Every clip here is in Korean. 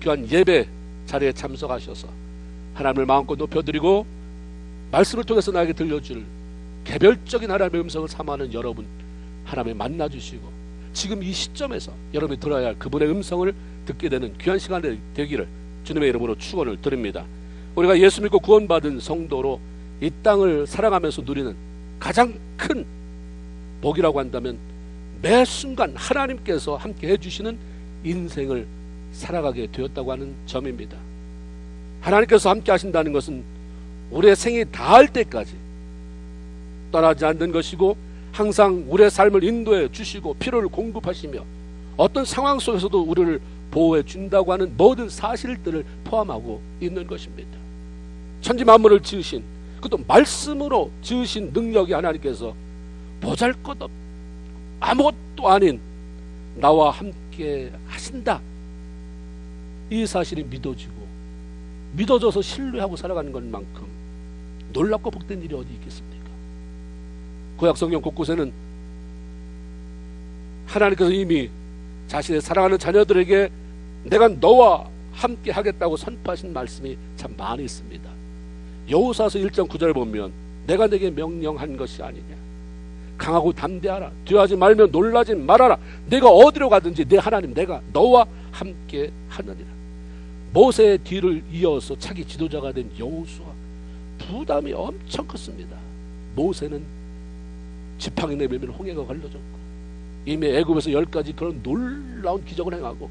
귀한 예배 자리에 참석하셔서 하나님을 마음껏 높여드리고 말씀을 통해서 나에게 들려줄 개별적인 하나님의 음성을 삼아하는 여러분 하나님을 만나주시고 지금 이 시점에서 여러분이 들어야 할 그분의 음성을 듣게 되는 귀한 시간이 되기를 주님의 이름으로 축원을 드립니다. 우리가 예수 믿고 구원받은 성도로 이 땅을 살아가면서 누리는 가장 큰 복이라고 한다면 매 순간 하나님께서 함께 해주시는 인생을 살아가게 되었다고 하는 점입니다. 하나님께서 함께 하신다는 것은 우리의 생이 다할 때까지 떠나지 않는 것이고 항상 우리의 삶을 인도해 주시고 필요를 공급하시며 어떤 상황 속에서도 우리를 보호해 준다고 하는 모든 사실들을 포함하고 있는 것입니다. 천지 만물을 지으신, 그것도 말씀으로 지으신 능력이 하나님께서 보잘것없 아무것도 아닌 나와 함께 하신다, 이 사실이 믿어지고 믿어져서 신뢰하고 살아가는 것만큼 놀랍고 복된 일이 어디 있겠습니까? 구약 성경 곳곳에는 하나님께서 이미 자신의 사랑하는 자녀들에게 내가 너와 함께 하겠다고 선포하신 말씀이 참 많이 있습니다. 여호수아서 1장 9절을 보면 내가 내게 명령한 것이 아니냐, 강하고 담대하라, 두려워하지 말며 놀라지 말아라, 내가 어디로 가든지 내 하나님 내가 너와 함께 하느니라. 모세의 뒤를 이어서 차기 지도자가 된 여호수아, 부담이 엄청 컸습니다. 모세는 지팡이 내밀면 홍해가 갈라졌고 이미 애굽에서 10가지 그런 놀라운 기적을 행하고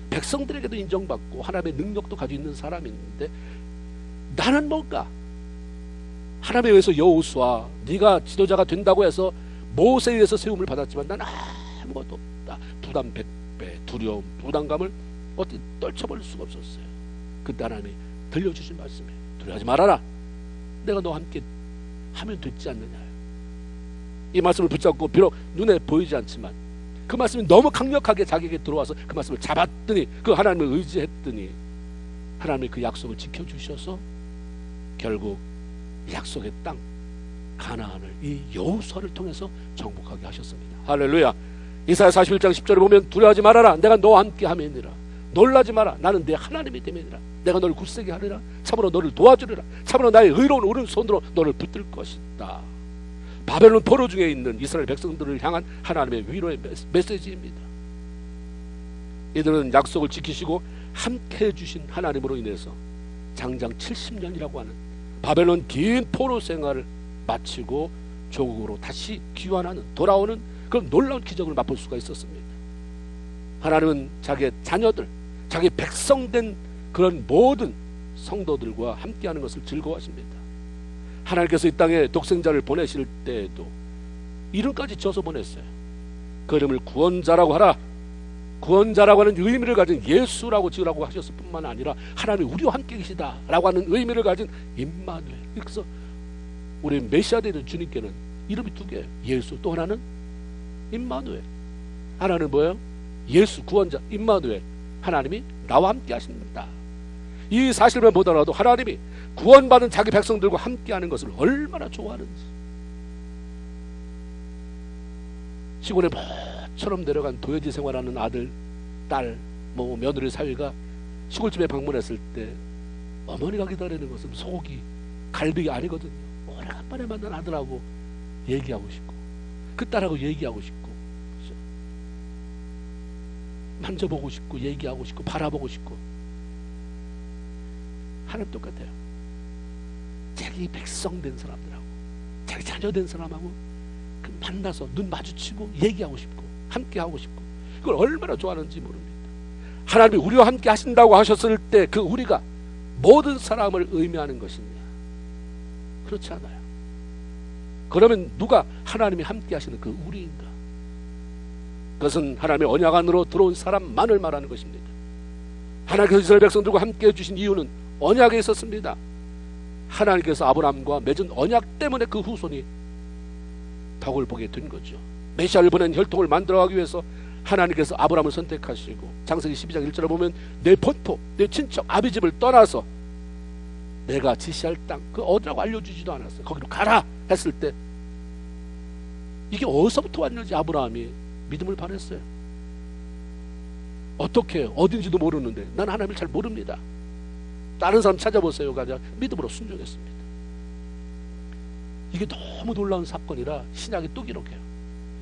백성들에게도 인정받고 하나님의 능력도 가지고 있는 사람인데, 나는 뭔가 하나님에 의해서 여호수아 네가 지도자가 된다고 해서 모세에 의해서 세움을 받았지만 난 아무것도 없다. 부담 100배, 두려움, 부담감을 어떻게 떨쳐버릴 수가 없었어요. 그때 하나님이 들려주신 말씀에 두려워하지 말아라, 내가 너와 함께 하면 됐지 않느냐. 이 말씀을 붙잡고 비록 눈에 보이지 않지만 그 말씀이 너무 강력하게 자기에게 들어와서 그 말씀을 잡았더니, 그 하나님을 의지했더니 하나님이 그 약속을 지켜주셔서 결국 약속의 땅 가나안을 이 여호수아를 통해서 정복하게 하셨습니다. 할렐루야. 이사야 41장 10절에 보면 두려워하지 말아라, 내가 너와 함께 함이니라. 놀라지 마라, 나는 내 하나님이 됨이니라. 내가 너를 굳세게 하리라. 참으로 너를 도와주리라. 참으로 나의 의로운 오른손으로 너를 붙들 것이다. 바벨론 포로 중에 있는 이스라엘 백성들을 향한 하나님의 위로의 메시지입니다. 이들은 약속을 지키시고 함께 해주신 하나님으로 인해서 장장 70년이라고 하는 바벨론 긴 포로 생활을 마치고 조국으로 다시 귀환하는, 돌아오는 그런 놀라운 기적을 맛볼 수가 있었습니다. 하나님은 자기의 자녀들, 자기 백성된 그런 모든 성도들과 함께하는 것을 즐거워하십니다. 하나님께서 이 땅에 독생자를 보내실 때에도 이름까지 지어서 보냈어요. 그 이름을 구원자라고 하라. 구원자라고 하는 의미를 가진 예수라고 지으라고 하셨을 뿐만 아니라 하나님이 우리와 함께 계시다라고 하는 의미를 가진 임마누엘. 그래서 우리 메시아 되는 주님께는 이름이 2개예요. 예수, 또 하나는 임마누엘. 하나는 뭐예요? 예수, 구원자, 임마누엘. 하나님이 나와 함께 하십니다. 이 사실만 보더라도 하나님이 구원받은 자기 백성들과 함께하는 것을 얼마나 좋아하는지. 시골에 모처럼 내려간 도회지 생활하는 아들, 딸, 며느리 사위가 시골집에 방문했을 때 어머니가 기다리는 것은 소고기, 갈비가 아니거든요. 오래간만에 만난 아들하고 얘기하고 싶고 그 딸하고 얘기하고 싶고, 그렇죠? 만져보고 싶고 얘기하고 싶고 바라보고 싶고. 하나님 똑같아요. 자기 백성된 사람들하고 자기 자녀된 사람하고 그 만나서 눈 마주치고 얘기하고 싶고 함께 하고 싶고, 그걸 얼마나 좋아하는지 모릅니다. 하나님이 우리와 함께 하신다고 하셨을 때 그 우리가 모든 사람을 의미하는 것이냐? 그렇지 않아요. 그러면 누가 하나님이 함께 하시는 그 우리인가? 그것은 하나님의 언약 안으로 들어온 사람만을 말하는 것입니다. 하나님께서 이스라엘 백성들과 함께 해주신 이유는 언약에 있었습니다. 하나님께서 아브라함과 맺은 언약 때문에 그 후손이 덕을 보게 된 거죠. 메시아를 보낸 혈통을 만들어가기 위해서 하나님께서 아브라함을 선택하시고 창세기 12장 1절에 보면 내 본토, 내 친척, 아비 집을 떠나서 내가 지시할 땅, 그 어디라고 알려주지도 않았어요. 거기로 가라 했을 때 이게 어디서부터 왔는지 아브라함이 믿음을 발했어요. 어떻게 어딘지도 모르는데 난 하나님을 잘 모릅니다. 다른 사람 찾아보세요. 가자 믿음으로 순종했습니다. 이게 너무 놀라운 사건이라 신약이 또 기록해요.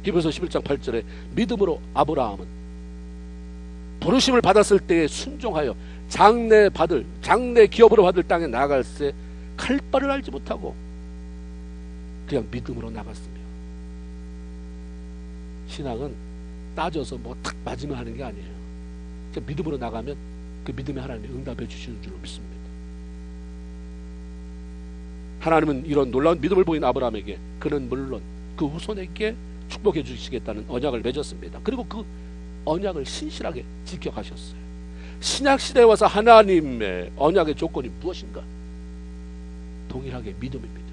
히브리서 11장 8절에 믿음으로 아브라함은 부르심을 받았을 때에 순종하여 장래 기업으로 받을 땅에 나아갈새 칼바를 알지 못하고 그냥 믿음으로 나갔으며. 신앙은 따져서 뭐 탁 맞으면 하는 게 아니에요. 그냥 믿음으로 나가면 그 믿음의 하나님이 응답해 주시는 줄로 믿습니다. 하나님은 이런 놀라운 믿음을 보인 아브라함에게 그는 물론 그 후손에게 축복해 주시겠다는 언약을 맺었습니다. 그리고 그 언약을 신실하게 지켜가셨어요. 신약시대에 와서 하나님의 언약의 조건이 무엇인가? 동일하게 믿음입니다.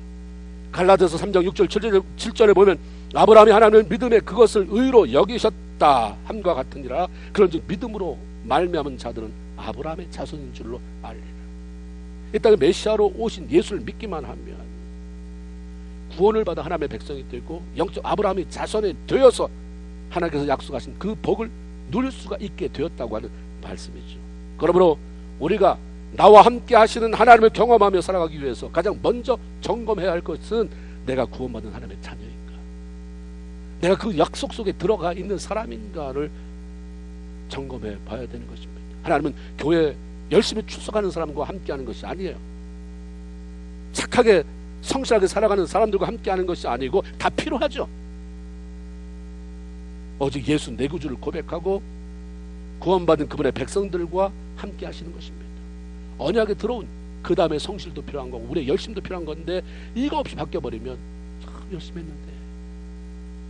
갈라디아서 3장 6절 7절에 보면 아브라함이 하나님의 믿음에 그것을 의로 여기셨다 함과 같으니라. 그런즉 믿음으로 말미암은 자들은 아브라함의 자손인 줄로 알리라. 이 땅에 메시아로 오신 예수를 믿기만 하면 구원을 받아 하나님의 백성이 되고 영적 아브라함이 자손이 되어서 하나님께서 약속하신 그 복을 누릴 수가 있게 되었다고 하는 말씀이죠. 그러므로 우리가 나와 함께 하시는 하나님을 경험하며 살아가기 위해서 가장 먼저 점검해야 할 것은 내가 구원받은 하나님의 자녀인가, 내가 그 약속 속에 들어가 있는 사람인가를 점검해 봐야 되는 것입니다. 하나님은 교회 열심히 출석하는 사람과 함께하는 것이 아니에요. 착하게 성실하게 살아가는 사람들과 함께하는 것이 아니고 다 필요하죠. 오직 예수 내 구주를 고백하고 구원받은 그분의 백성들과 함께 하시는 것입니다. 언약에 들어온 그 다음에 성실도 필요한 거고 우리의 열심도 필요한 건데 이거 없이 바뀌어버리면 열심히 했는데,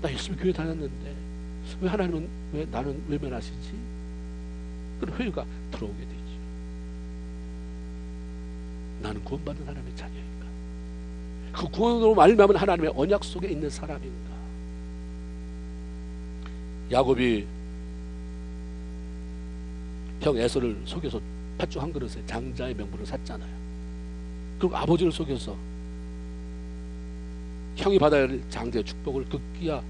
나 열심히 교회 다녔는데 왜 하나님은 왜 나는 외면하시지? 그런 회의가 들어오게 되죠. 나는 구원받은 하나님의 자녀인가? 그 구원으로 말미암은 하나님의 언약 속에 있는 사람인가? 야곱이 형 에서를 속여서 팥죽 한 그릇에 장자의 명분을 샀잖아요. 그리고 아버지를 속여서 형이 받아야 할 장자의 축복을 급기야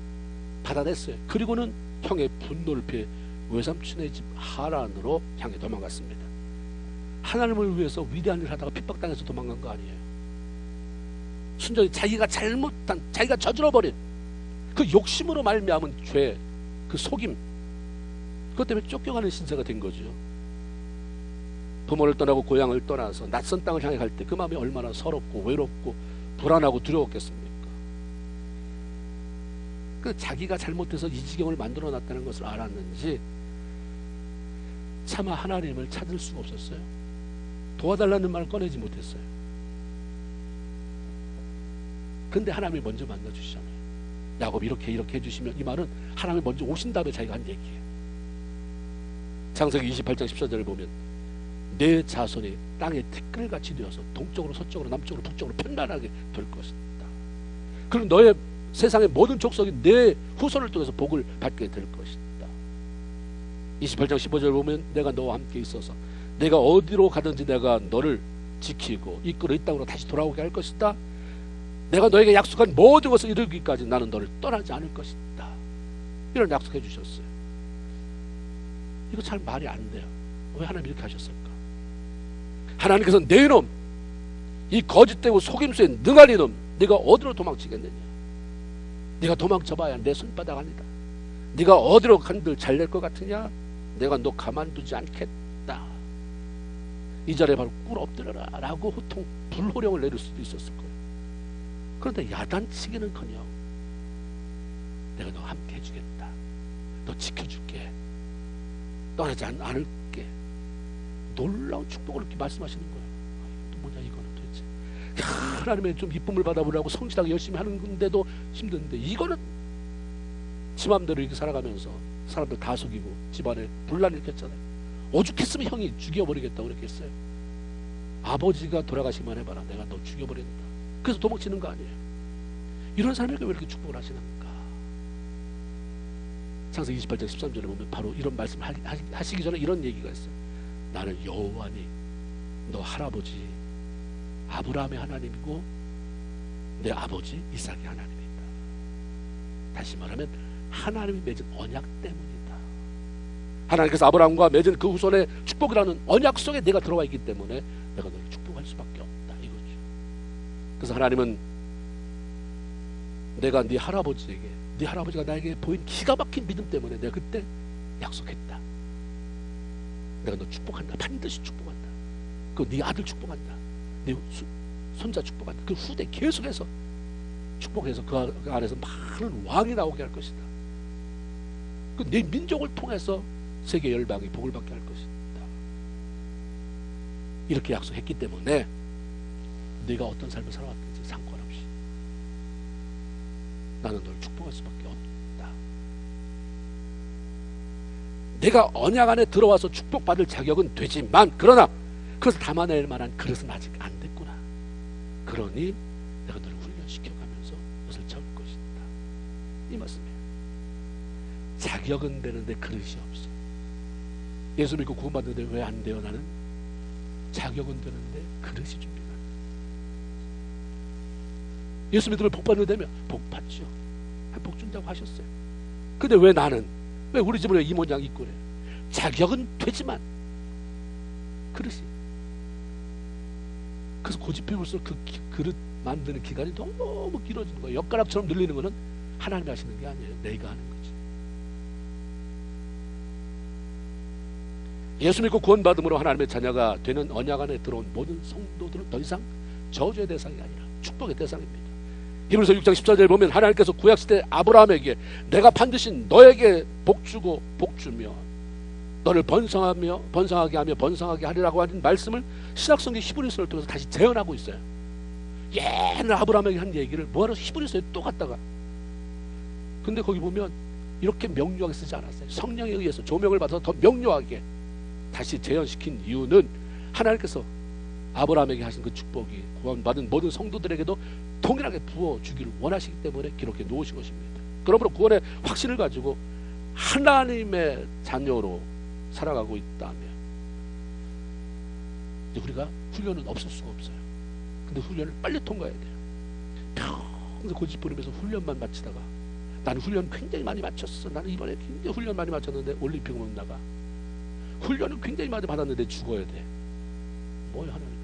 받아냈어요. 그리고는 형의 분노를 피해 외삼촌의 집 하란으로 향해 도망갔습니다. 하나님을 위해서 위대한 일을 하다가 핍박당해서 도망간 거 아니에요. 순전히 자기가 잘못한, 자기가 저질러버린 그 욕심으로 말미암은 죄, 그 속임, 그것 때문에 쫓겨가는 신세가 된 거죠. 부모를 떠나고 고향을 떠나서 낯선 땅을 향해 갈 때 그 마음이 얼마나 서럽고 외롭고 불안하고 두려웠겠습니까? 그 자기가 잘못해서 이 지경을 만들어 놨다는 것을 알았는지 차마 하나님을 찾을 수가 없었어요. 도와달라는 말을 꺼내지 못했어요. 근데 하나님이 먼저 만나주시잖아요. 야곱 이렇게 해주시면, 이 말은 하나님이 먼저 오신 다음에 자기가 한 얘기예요. 창세기 28장 14절을 보면 내 자손이 땅의 티끌같이 되어서 동쪽으로 서쪽으로 남쪽으로 북쪽으로 편만하게 될 것이다. 그리고 너의 세상의 모든 족속이 내 후손을 통해서 복을 받게 될 것이다. 28장 15절을 보면 내가 너와 함께 있어서 내가 어디로 가든지 내가 너를 지키고 이끌어 이 땅으로 다시 돌아오게 할 것이다. 내가 너에게 약속한 모든 것을 이루기까지 나는 너를 떠나지 않을 것이다. 이런 약속해 주셨어요. 이거 잘 말이 안 돼요. 왜 하나님 이렇게 하셨을까? 하나님께서 내 이놈, 이 거짓되고 속임수에 능한 이놈, 네가 어디로 도망치겠느냐? 네가 도망쳐봐야 내 손바닥 아니다. 네가 어디로 간들 잘될 것 같으냐? 내가 너 가만두지 않겠다. 이 자리에 바로 꿇어 엎드려라 라고 호통 불호령을 내릴 수도 있었을 거예요. 그런데 야단치기는커녕 내가 너 함께 해주겠다, 너 지켜줄게, 떠나지 않을게, 놀라운 축복을 이렇게 말씀하시는 거예요. 또 뭐냐 이거는 도대체. 하나님의 좀 이쁨을 받아보려고 성실하게 열심히 하는 건데도 힘든데, 이거는 지 맘대로 이렇게 살아가면서 사람들 다 속이고 집안에 분란을 일으켰잖아요. 오죽했으면 형이 죽여버리겠다고 그렇게 했어요. 아버지가 돌아가시기만 해봐라, 내가 너 죽여버린다. 그래서 도망치는 거 아니에요. 이런 사람에게 왜 이렇게 축복을 하시는가? 창세기 28장 13절에 보면 바로 이런 말씀 하시기 전에 이런 얘기가 있어요. 나는 여호와니 너 할아버지 아브라함의 하나님이고 내 아버지 이삭의 하나님이다. 다시 말하면 하나님이 맺은 언약 때문이다. 하나님께서 아브라함과 맺은 그 후손의 축복이라는 언약 속에 내가 들어와 있기 때문에 내가 너를 축복할 수밖에 없다 이거죠. 그래서 하나님은 내가 네 할아버지에게, 네 할아버지가 나에게 보인 기가 막힌 믿음 때문에 내가 그때 약속했다. 내가 너 축복한다. 반드시 축복한다. 그 네 아들 축복한다. 네 손자 축복한다. 그 후대 계속해서 축복해서 그 안에서 많은 왕이 나오게 할 것이다. 그 네 민족을 통해서 세계 열방이 복을 받게 할 것이다. 이렇게 약속했기 때문에 네가 어떤 삶을 살아왔든지 상관없이 나는 널 축복할 수밖에 없다. 내가 언약 안에 들어와서 축복받을 자격은 되지만 그러나 그것을 담아낼 만한 그릇은 아직 안 됐구나. 그러니 내가 너를 훈련시켜가면서 그것을 채울 것이다. 이 말씀이에요. 자격은 되는데 그릇이 없어. 예수 믿고 구원받는데 왜 안 돼요? 나는 자격은 되는데 그릇이 준비가 안 돼. 예수 믿으면 복 받는다며 복 받죠. 복 준다고 하셨어요. 근데 왜 나는, 왜 우리 집은 이 모양 있고 그래? 자격은 되지만 그릇이. 그래서 고집해볼수록 그 그릇 만드는 기간이 너무 길어지는 거예요. 엿가락처럼 늘리는 거는 하나님이 하시는 게 아니에요. 내가 하는 거지. 예수 믿고 구원받음으로 하나님의 자녀가 되는 언약 안에 들어온 모든 성도들은 더 이상 저주의 대상이 아니라 축복의 대상입니다. 히브리서 6장 14절에 보면 하나님께서 구약시대 아브라함에게 내가 반드시 너에게 복주고 복주며 너를 번성하게 하며 번성하게 하리라고 하는 말씀을 신약성경 히브리서를 통해서 다시 재현하고 있어요. 옛날 아브라함에게 한 얘기를 뭐하러 히브리서에 또 갖다가. 근데 거기 보면 이렇게 명료하게 쓰지 않았어요. 성령에 의해서 조명을 받아서 더 명료하게 다시 재현시킨 이유는 하나님께서 아브라함에게 하신 그 축복이 구원받은 모든 성도들에게도 동일하게 부어주기를 원하시기 때문에 기록해 놓으신 것입니다. 그러므로 구원의 확신을 가지고 하나님의 자녀로 살아가고 있다면 우리가 훈련은 없을 수가 없어요. 근데 훈련을 빨리 통과해야 돼요. 평생 고집 부리면서 훈련만 마치다가 나는 훈련 굉장히 많이 마쳤어. 나는 이번에 굉장히 훈련 많이 마쳤는데 올림픽 못 나가. 훈련을 굉장히 많이 받았는데 죽어야 돼. 뭐야 하나님?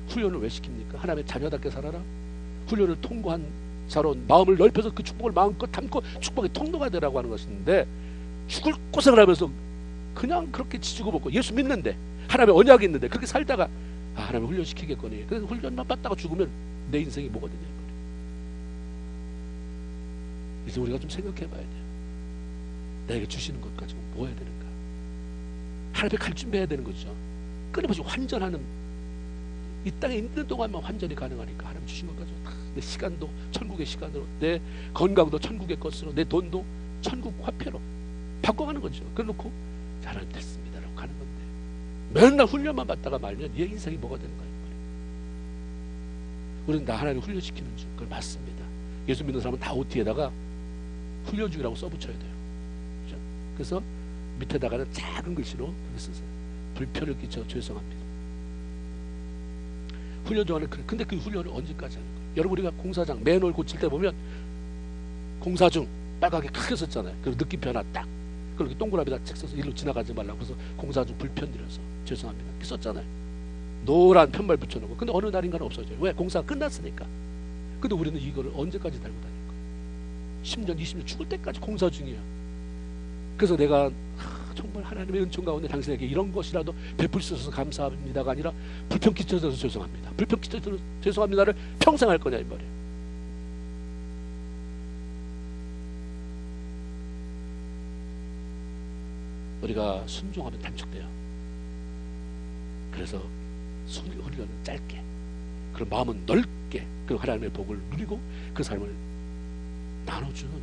훈련을 왜 시킵니까? 하나님의 자녀답게 살아라. 훈련을 통과한 자로 마음을 넓혀서 그 축복을 마음껏 담고 축복의 통로가 되라고 하는 것인데 죽을 고생을 하면서 그냥 그렇게 지지고 볶고 예수 믿는데 하나님의 언약이 있는데 그렇게 살다가 하나님 훈련시키겠거니 그래서 훈련만 받다가 죽으면 내 인생이 뭐가 되냐 이거예요. 그래서 우리가 좀 생각해 봐야 돼요. 나에게 주시는 것 가지고 뭐 해야 되는가. 하나님께 갈 준비해야 되는 거죠. 끊임없이 환전하는, 이 땅에 있는 동안만 환전이 가능하니까 하나님 주신 것 가지고 내 시간도 천국의 시간으로, 내 건강도 천국의 것으로, 내 돈도 천국 화폐로 바꿔가는 거죠. 그래놓고 하나님 됐습니다 라고 가는 건데 맨날 훈련만 받다가 말면 얘 인생이 뭐가 되는 거예요. 우리는 나 하나님 훈련시키는 중, 그걸 맞습니다. 예수 믿는 사람은 다 OT에다가 훈련 중이라고 써붙여야 돼요. 그렇죠? 그래서 밑에다가는 작은 글씨로 그렇게 쓰세요. 불편을 끼쳐 죄송합니다. 훈련 중에는 그래. 근데 그 훈련을 언제까지 하는 거예요? 여러분 우리가 공사장 맨홀 고칠 때 보면 공사 중 빨갛게 크게 썼잖아요. 그리고 느낌표 하나 딱 그렇게 동그라미다 책 써서 일로 지나가지 말라고. 그래서 공사 중 불편 드려서 죄송합니다 이렇게 썼잖아요. 노란 편말 붙여놓고. 근데 어느 날인가는 없어져요. 왜? 공사가 끝났으니까. 근데 우리는 이거를 언제까지 달고 다닐 거예요? 10년 20년 죽을 때까지 공사 중이야. 그래서 내가 정말 하나님의 은총 가운데 당신에게 이런 것이라도 베풀 수 있어서 감사합니다가 아니라 불편 끼쳐서 죄송합니다. 불편 끼쳐서 죄송합니다를 평생 할 거냐 이 말이에요. 우리가 순종하면 단축돼요. 그래서 훈련은 짧게, 그리고 마음은 넓게, 그리고 하나님의 복을 누리고 그 삶을 나눠주는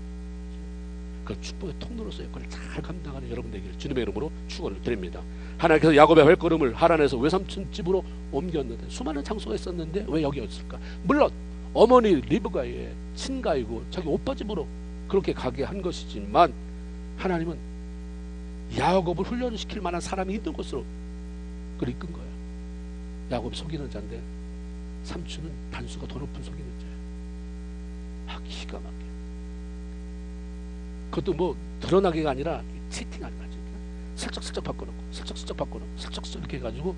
그 축복의 통로로서 역할을 잘 감당하는 여러분 되기를 주님의 이름으로 축원을 드립니다. 하나님께서 야곱의 발걸음을 하란에서 외삼촌 집으로 옮겼는데 수많은 장소가 있었는데 왜 여기였을까? 물론 어머니 리브가의 친가이고 자기 오빠 집으로 그렇게 가게 한 것이지만 하나님은 야곱을 훈련시킬 만한 사람이 있는 곳으로 그걸 이끈 거예요. 야곱이 속이는 자인데 삼촌은 단수가 더 높은 속이는 자예요. 기가 막혀. 그것도 뭐 드러나게가 아니라 치팅하는 거죠. 슬쩍슬쩍 바꿔놓고 슬쩍슬쩍 바꿔놓고 슬쩍슬쩍 이렇게 해가지고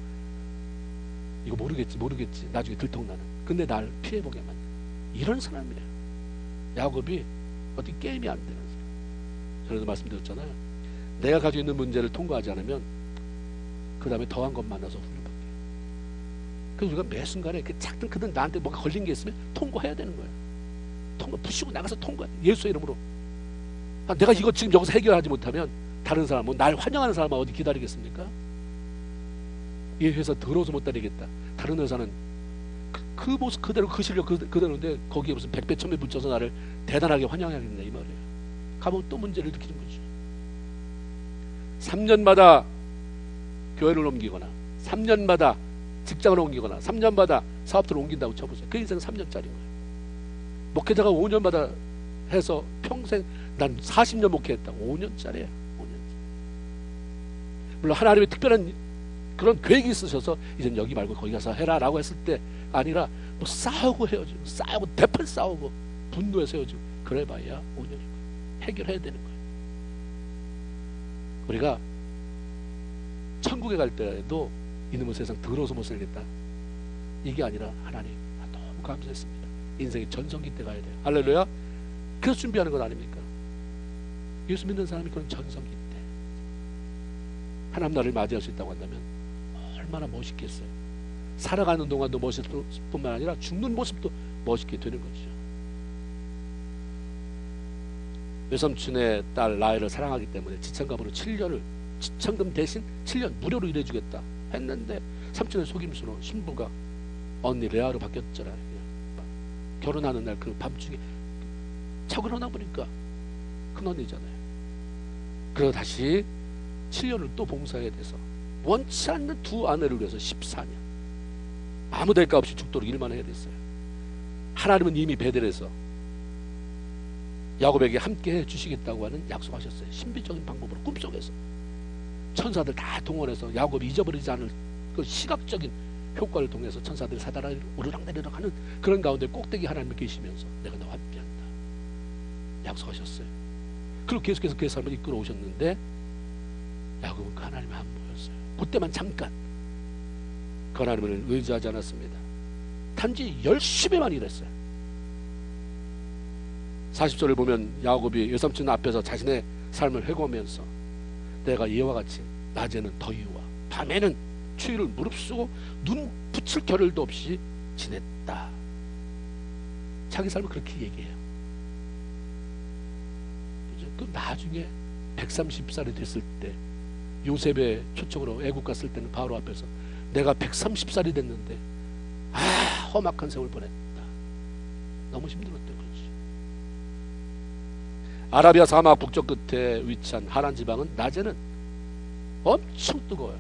이거 모르겠지 나중에 들통나는, 근데 날 피해보게 만든 이런 사람이에요. 야곱이 어떻게 게임이 안 되는 사람. 그래서 말씀드렸잖아요. 내가 가지고 있는 문제를 통과하지 않으면 그 다음에 더한 것 만나서 훈련받게. 그래서 우리가 매 순간에 그 작든 크든 나한테 뭐가 걸린 게 있으면 통과해야 되는 거예요. 통과 부시고 나가서 통과. 예수의 이름으로. 내가 이거 지금 여기서 해결하지 못하면 다른 사람, 뭐 날 환영하는 사람은 어디 기다리겠습니까? 이 회사 더러워서 못 다니겠다. 다른 회사는 그 모습 그대로, 그 실력 그대로인데 거기에 무슨 100배 1000배 붙여서 나를 대단하게 환영하겠네 이 말이에요. 가면 또 문제를 느끼는 거죠. 3년마다 교회를 옮기거나 3년마다 직장을 옮기거나 3년마다 사업들을 옮긴다고 쳐보세요. 그 인생 3년짜리인 거예요. 목회자가 5년마다 해서 평생, 난 40년 목회했다. 5년짜리야. 5년. 물론 하나님의 특별한 그런 계획이 있으셔서 이젠 여기 말고 거기 가서 해라 라고 했을 때 아니라 뭐 싸우고 헤어지고 싸우고 대판 싸우고 분노해서 헤어지고 그래봐야 5년이고 해결해야 되는 거예요. 우리가 천국에 갈 때도 이놈의 세상 더러워서 못 살겠다 이게 아니라 하나님 너무 감사했습니다. 인생의 전성기 때 가야 돼요. 할렐루야. 그래서 준비하는 것 아닙니까? 예수 믿는 사람이 그런 전성기 때 하나님 나를 맞이할 수 있다고 한다면 얼마나 멋있겠어요. 살아가는 동안도 멋있을 뿐만 아니라 죽는 모습도 멋있게 되는 거죠. 외삼촌의 딸 라헬을 사랑하기 때문에 지참금으로 7년을 지참금 대신 7년 무료로 일해주겠다 했는데 삼촌의 속임수로 신부가 언니 레아로 바뀌었잖아요. 결혼하는 날 그 밤중에 자고 일어나 보니까 큰 언니잖아요. 그리고 다시 7년을 또 봉사해야 돼서 원치 않는 두 아내를 위해서 14년 아무 대가 없이 죽도록 일만 해야 됐어요. 하나님은 이미 베델에서 야곱에게 함께 해주시겠다고 하는 약속하셨어요. 신비적인 방법으로 꿈속에서 천사들 다 동원해서 야곱이 잊어버리지 않을 그 시각적인 효과를 통해서 천사들이 사다라 오르락내리락 하는 그런 가운데 꼭대기 하나님이 계시면서 내가 너와 함께한다 약속하셨어요. 그리고 계속해서 그 삶을 이끌어 오셨는데 야곱은 그 하나님의 안 보였어요. 그때만 잠깐 그 하나님을 의지하지 않았습니다. 단지 열심히만 일했어요. 40절을 보면 야곱이 외삼촌 앞에서 자신의 삶을 회고하면서 내가 이와 같이 낮에는 더위와 밤에는 추위를 무릅쓰고 눈 붙일 겨를도 없이 지냈다. 자기 삶을 그렇게 얘기해요. 그 나중에 130살이 됐을 때 요셉의 초청으로 애국 갔을 때는 바로 앞에서 내가 130살이 됐는데 험악한 세월 보냈다. 너무 힘들었던 거지. 아라비아 사막 북쪽 끝에 위치한 하란 지방은 낮에는 엄청 뜨거워요.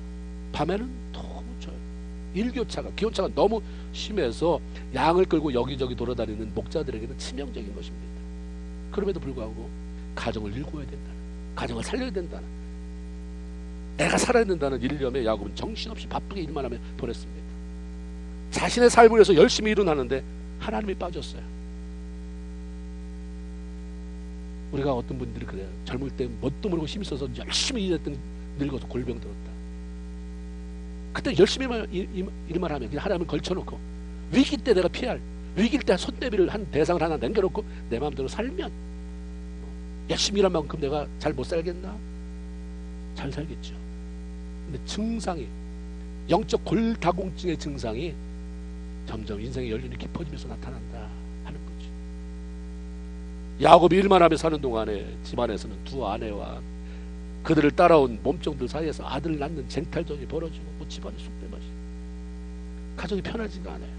밤에는 너무 져요. 일교차가 기온차가 너무 심해서 양을 끌고 여기저기 돌아다니는 목자들에게는 치명적인 것입니다. 그럼에도 불구하고 가정을 일궈야 된다는, 가정을 살려야 된다는, 애가 살아야 된다는 일념에 야곱은 정신없이 바쁘게 일만 하며 보냈습니다. 자신의 삶을 위해서 열심히 일은 하는데 하나님이 빠졌어요. 우리가 어떤 분들이 그래요. 젊을 때 뭣도 모르고 힘있어서 열심히 일했더니 늙어서 골병 들었다. 그때 열심히 일만 하면 그냥 하나님을 걸쳐놓고 위기 때 내가 피할, 위기일 때 손대비를 한 대상을 하나 남겨놓고 내 마음대로 살면 열심히 일한 만큼 내가 잘 못 살겠나? 잘 살겠죠. 근데 증상이, 영적 골다공증의 증상이 점점 인생의 연륜이 깊어지면서 나타난다 하는 거죠. 야곱이 일만 하며 사는 동안에 집안에서는 두 아내와 그들을 따라온 몸종들 사이에서 아들을 낳는 쟁탈전이 벌어지고 뭐 집안이 쑥대밭이, 가정이 편하지가 않아요.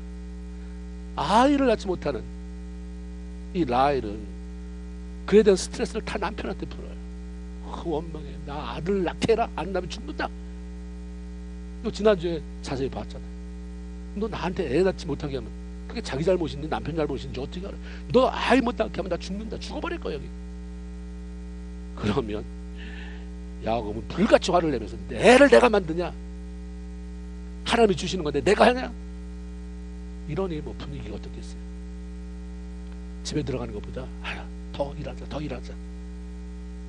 아이를 낳지 못하는 이 라헬은 그에 대한 스트레스를 다 남편한테 풀어요. 원망해. 나 아들 낳게 해라. 안 낳으면 죽는다. 너 지난주에 자세히 봤잖아요. 너 나한테 애 낳지 못하게 하면 그게 자기 잘못인지 남편 잘못인지 어떻게 알아. 너 아이 못 낳게 하면 나 죽는다. 죽어버릴 거야 여기. 그러면 야곱은 불같이 화를 내면서 애를 내가 만드냐, 하나님이 주시는 건데 내가 하냐, 이러니 뭐 분위기가 어떻겠어요. 집에 들어가는 것보다 더 일하자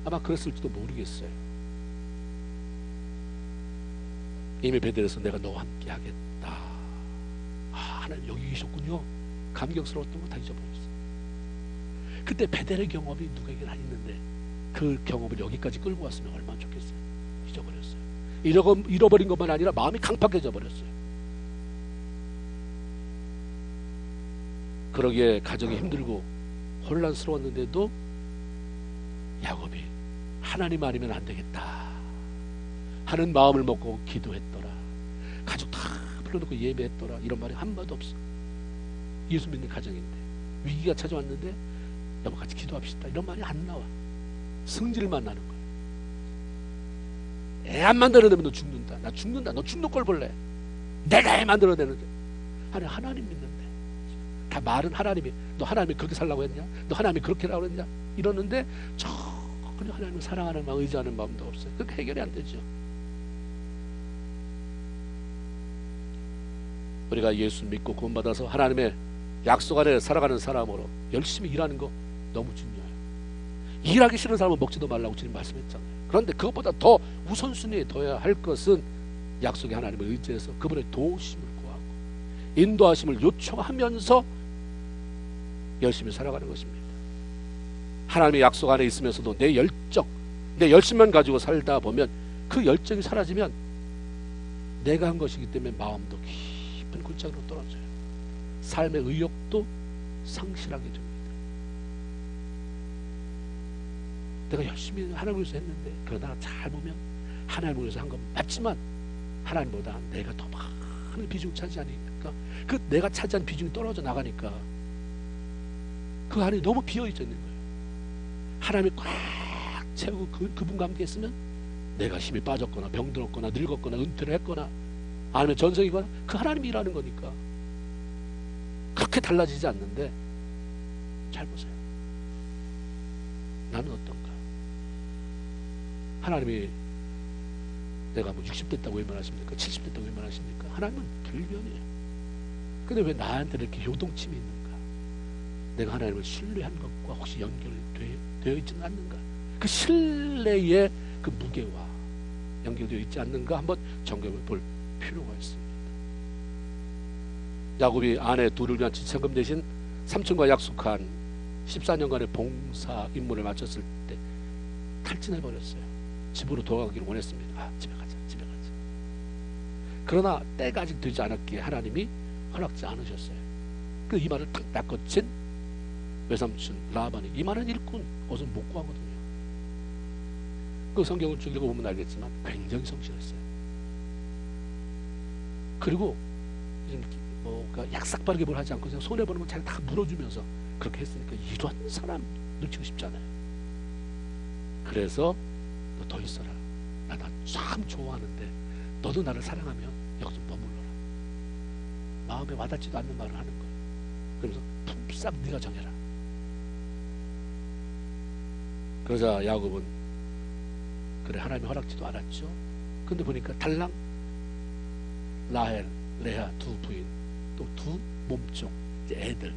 아마 그랬을지도 모르겠어요. 이미 베델에서 내가 너와 함께 하겠다. 하나님 여기 계셨군요. 감격스러웠던 거 다 잊어버렸어. 그때 베델의 경험이 누구에게나 있는데 그 경험을 여기까지 끌고 왔으면 얼마나 좋겠어요. 잊어버렸어요. 잃어버린 것만 아니라 마음이 강팍해져 버렸어요. 그러기에 가정이 힘들고 혼란스러웠는데도 야곱이 하나님 아니면 안 되겠다 하는 마음을 먹고 기도했더라. 가족 다 불러놓고 예배했더라. 이런 말이 한마디도 없어. 예수 믿는 가정인데 위기가 찾아왔는데 여보 같이 기도합시다 이런 말이 안 나와. 성질만 나는 거야. 애 안 만들어내면 너 죽는다. 나 죽는다. 너 죽는 걸 볼래. 내가 애 만들어내는데. 아니 하나님 믿는데 다 말은 하나님이 너 하나님이 그렇게 살라고 했냐? 너 하나님이 그렇게 하라고 했냐? 이러는데 전혀 하나님을 사랑하는 마음 의지하는 마음도 없어요. 그게 해결이 안 되죠. 우리가 예수 믿고 구원받아서 하나님의 약속 안에 살아가는 사람으로 열심히 일하는 거 너무 중요해요. 일하기 싫은 사람은 먹지도 말라고 주님 말씀했잖아요. 그런데 그것보다 더 우선순위에 둬야 할 것은 약속의 하나님을 의지해서 그분의 도우심을 구하고 인도하심을 요청하면서 열심히 살아가는 것입니다. 하나님의 약속 안에 있으면서도 내 열정, 내 열심만 가지고 살다 보면 그 열정이 사라지면 내가 한 것이기 때문에 마음도 깊은 골짜기로 떨어져요. 삶의 의욕도 상실하게 됩니다. 내가 열심히 하나님을 위해서 했는데 그러다가 잘 보면 하나님을 위해서 한 건 맞지만 하나님보다 내가 더 많은 비중을 차지하니까 그 내가 차지한 비중이 떨어져 나가니까 그 안에 너무 비어있어 있는 거예요. 하나님이 꽉 채우고 그분과 함께 했으면 내가 힘이 빠졌거나 병들었거나 늙었거나 은퇴를 했거나 아니면 전생이거나 그 하나님이 일하는 거니까 그렇게 달라지지 않는데 잘 보세요. 나는 어떤가? 하나님이 내가 뭐 60 됐다고 외면하십니까? 70 됐다고 외면하십니까? 하나님은 불변이에요. 근데 왜 나한테 이렇게 요동침이 있는가? 내가 하나님을 신뢰한 것과 혹시 연결되어 있지는 않는가? 그 신뢰의 그 무게와 연결되어 있지 않는가? 한번 점검해 볼 필요가 있습니다. 야곱이 아내 둘을 위한 지참금 대신 삼촌과 약속한 14년간의 봉사 임무를 마쳤을 때 탈진해 버렸어요. 집으로 돌아가기를 원했습니다. 집에 가자. 그러나 때가 아직 되지 않았기에 하나님이 허락지 않으셨어요. 그 이 말을 딱 낚아친 외삼촌 라반이 이 말은 일꾼 어서 못 구하거든요. 그 성경을 쭉 읽어보면 알겠지만 굉장히 성실했어요. 그리고 그러니까 약삭빠르게 뭘 하지 않고 그냥 손해보는 건 자기가 다 물어주면서 그렇게 했으니까 이런 사람 놓치고 싶잖아요. 그래서 너 더 있어라. 나 참 좋아하는데 너도 나를 사랑하면 여기서 머물러라. 마음에 와닿지도 않는 말을 하는 거예요. 그러면서 품삯 네가 정해라. 그러자 야곱은 그래 하나님이 허락지도 않았죠. 근데 보니까 달랑 라헬, 레아 두 부인 또 두 몸종 이제 애들.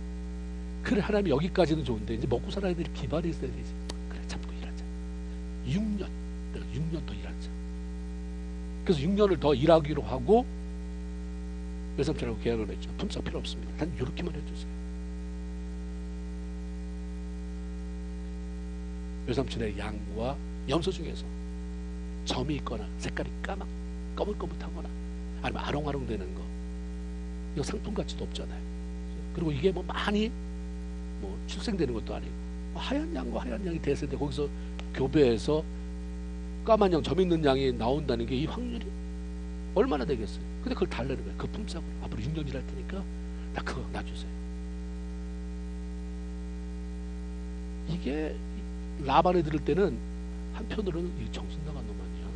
그래 하나님이 여기까지는 좋은데 이제 먹고 살아야 될 기반이 있어야 되지. 그래 참고 일하자. 6년 내가 6년 더 일하자. 그래서 6년을 더 일하기로 하고 외삼촌하고 계약을 했죠. 품삯 필요 없습니다. 단 이렇게만 해주세요. 외삼촌의 양과 염소 중에서 점이 있거나 색깔이 거뭇거뭇하거나 아니면 아롱아롱 되는 거 이거 상품 가치도 없잖아요. 그리고 이게 뭐 많이 출생되는 것도 아니고 하얀 양과 하얀 양이 됐을 때 거기서 교배해서 까만 양, 점 있는 양이 나온다는 게 이 확률이 얼마나 되겠어요? 근데 그걸 달래는 거예요. 그 품삯으로 앞으로 6년 일할 테니까 나 그거 놔주세요. 이게 라반에 들을 때는 한편으로는 이 정신 나간 놈 아니야.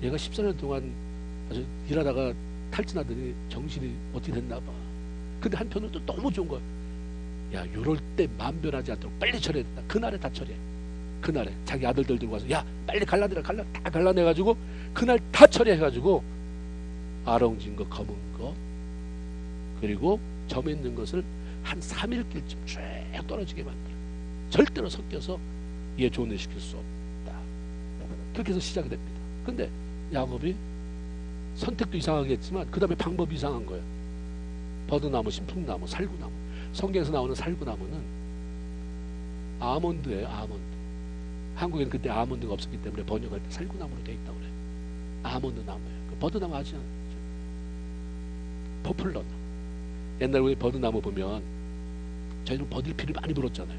얘가 14년 동안 아주 일하다가 탈진하더니 정신이 어떻게 됐나 봐. 근데 한편으로는 또 너무 좋은 거야. 야, 요럴 때 만변하지 않도록 빨리 처리해야 된다. 그날에 다 처리해. 그날에 자기 아들들 들고 와서 야 빨리 갈라내라 다 갈라내가지고 그날 다 처리해가지고 아롱진 거 검은 거 그리고 점 있는 것을 한 3일길쯤 쭉 떨어지게 만들어. 절대로 섞여서 얘 좋은 일 시킬 수 없다. 그렇게 해서 시작이 됩니다. 근데 야곱이 선택도 이상하겠지만 그 다음에 방법이 이상한 거예요. 버드나무, 신풍나무, 살구나무. 성경에서 나오는 살구나무는 아몬드예요. 아몬드. 한국에는 그때 아몬드가 없었기 때문에 번역할 때 살구나무로 되어 있다고 그래요. 아몬드 나무예요. 그 버드나무 아시죠? 포플러 나무. 옛날 우리 버드나무 보면 저희는 버들피를 많이 불었잖아요.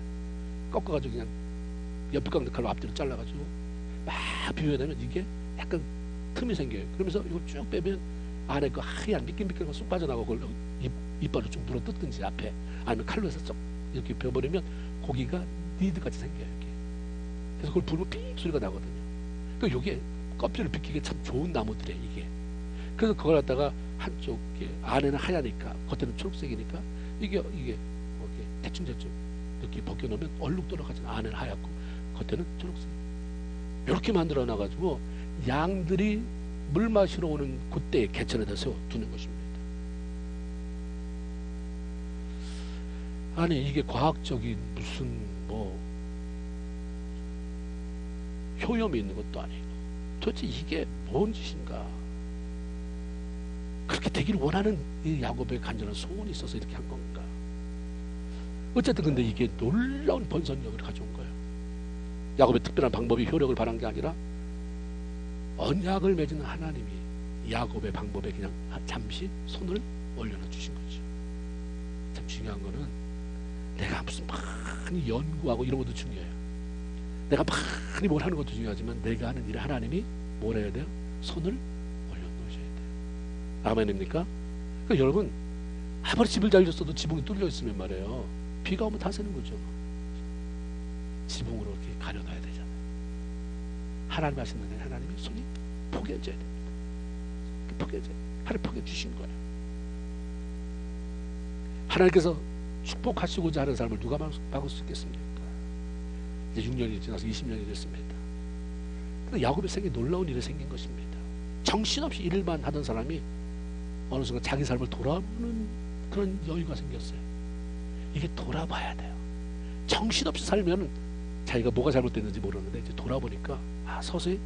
꺾어가지고 그냥 옆에 칼로 앞뒤로 잘라가지고 막 비벼내면 이게 약간 틈이 생겨요. 그러면서 이걸 쭉 빼면 안에 그 하얀 미끌미끌한 거 쏙 빠져나가고 그걸 이빨로 좀 물어 뜯든지 앞에 아니면 칼로 해서 쏙 이렇게 벼버리면 고기가 니드같이 생겨요. 이렇게. 그래서 그걸 불면 삑 소리가 나거든요. 그 요게 껍질을 비키기 참 좋은 나무들이에요. 이게. 그래서 그걸 갖다가 한쪽 안에는 하얘니까 겉에는 초록색이니까 이게 대충 이렇게 벗겨놓으면 얼룩 돌아가지 안에는 하얗고 겉에는 초록색. 이렇게 만들어 놔가지고 양들이 물 마시러 오는 그때에 개천에다 세워 두는 것입니다. 아니 이게 과학적인 무슨 뭐 효염이 있는 것도 아니고 도대체 이게 뭔 짓인가. 그렇게 되기를 원하는 이 야곱의 간절한 소원이 있어서 이렇게 한 건가. 어쨌든 근데 이게 놀라운 번선력을 가져온 거예요. 야곱의 특별한 방법이 효력을 발한 게 아니라 언약을 맺은 하나님이 야곱의 방법에 그냥 잠시 손을 올려놔 주신 거죠. 참 중요한 거는 내가 무슨 많이 연구하고 이런 것도 중요해요. 내가 많이 뭘 하는 것도 중요하지만 내가 하는 일을 하나님이 뭘 해야 돼요? 손을 올려놓으셔야 돼요. 아멘입니까? 그러니까 여러분 아무리 집을 잘 졌어도 지붕이 뚫려 있으면 말이에요. 비가 오면 다 새는 거죠. 지붕으로 이렇게 가려놔야 되잖아요. 하나님 하시는 일 하나님이 손이 포개져야 됩니다. 포개져야 하나님 포개주신 거예요. 하나님께서 축복하시고자 하는 삶을 누가 막을 수 있겠습니까? 이제 6년이 지나서 20년이 됐습니다. 근데 야곱의 생에 놀라운 일이 생긴 것입니다. 정신없이 일만 하던 사람이 어느 순간 자기 삶을 돌아보는 그런 여유가 생겼어요. 이게 돌아봐야 돼요. 정신없이 살면 자기가 뭐가 잘못됐는지 모르는데 이제 돌아보니까 서서히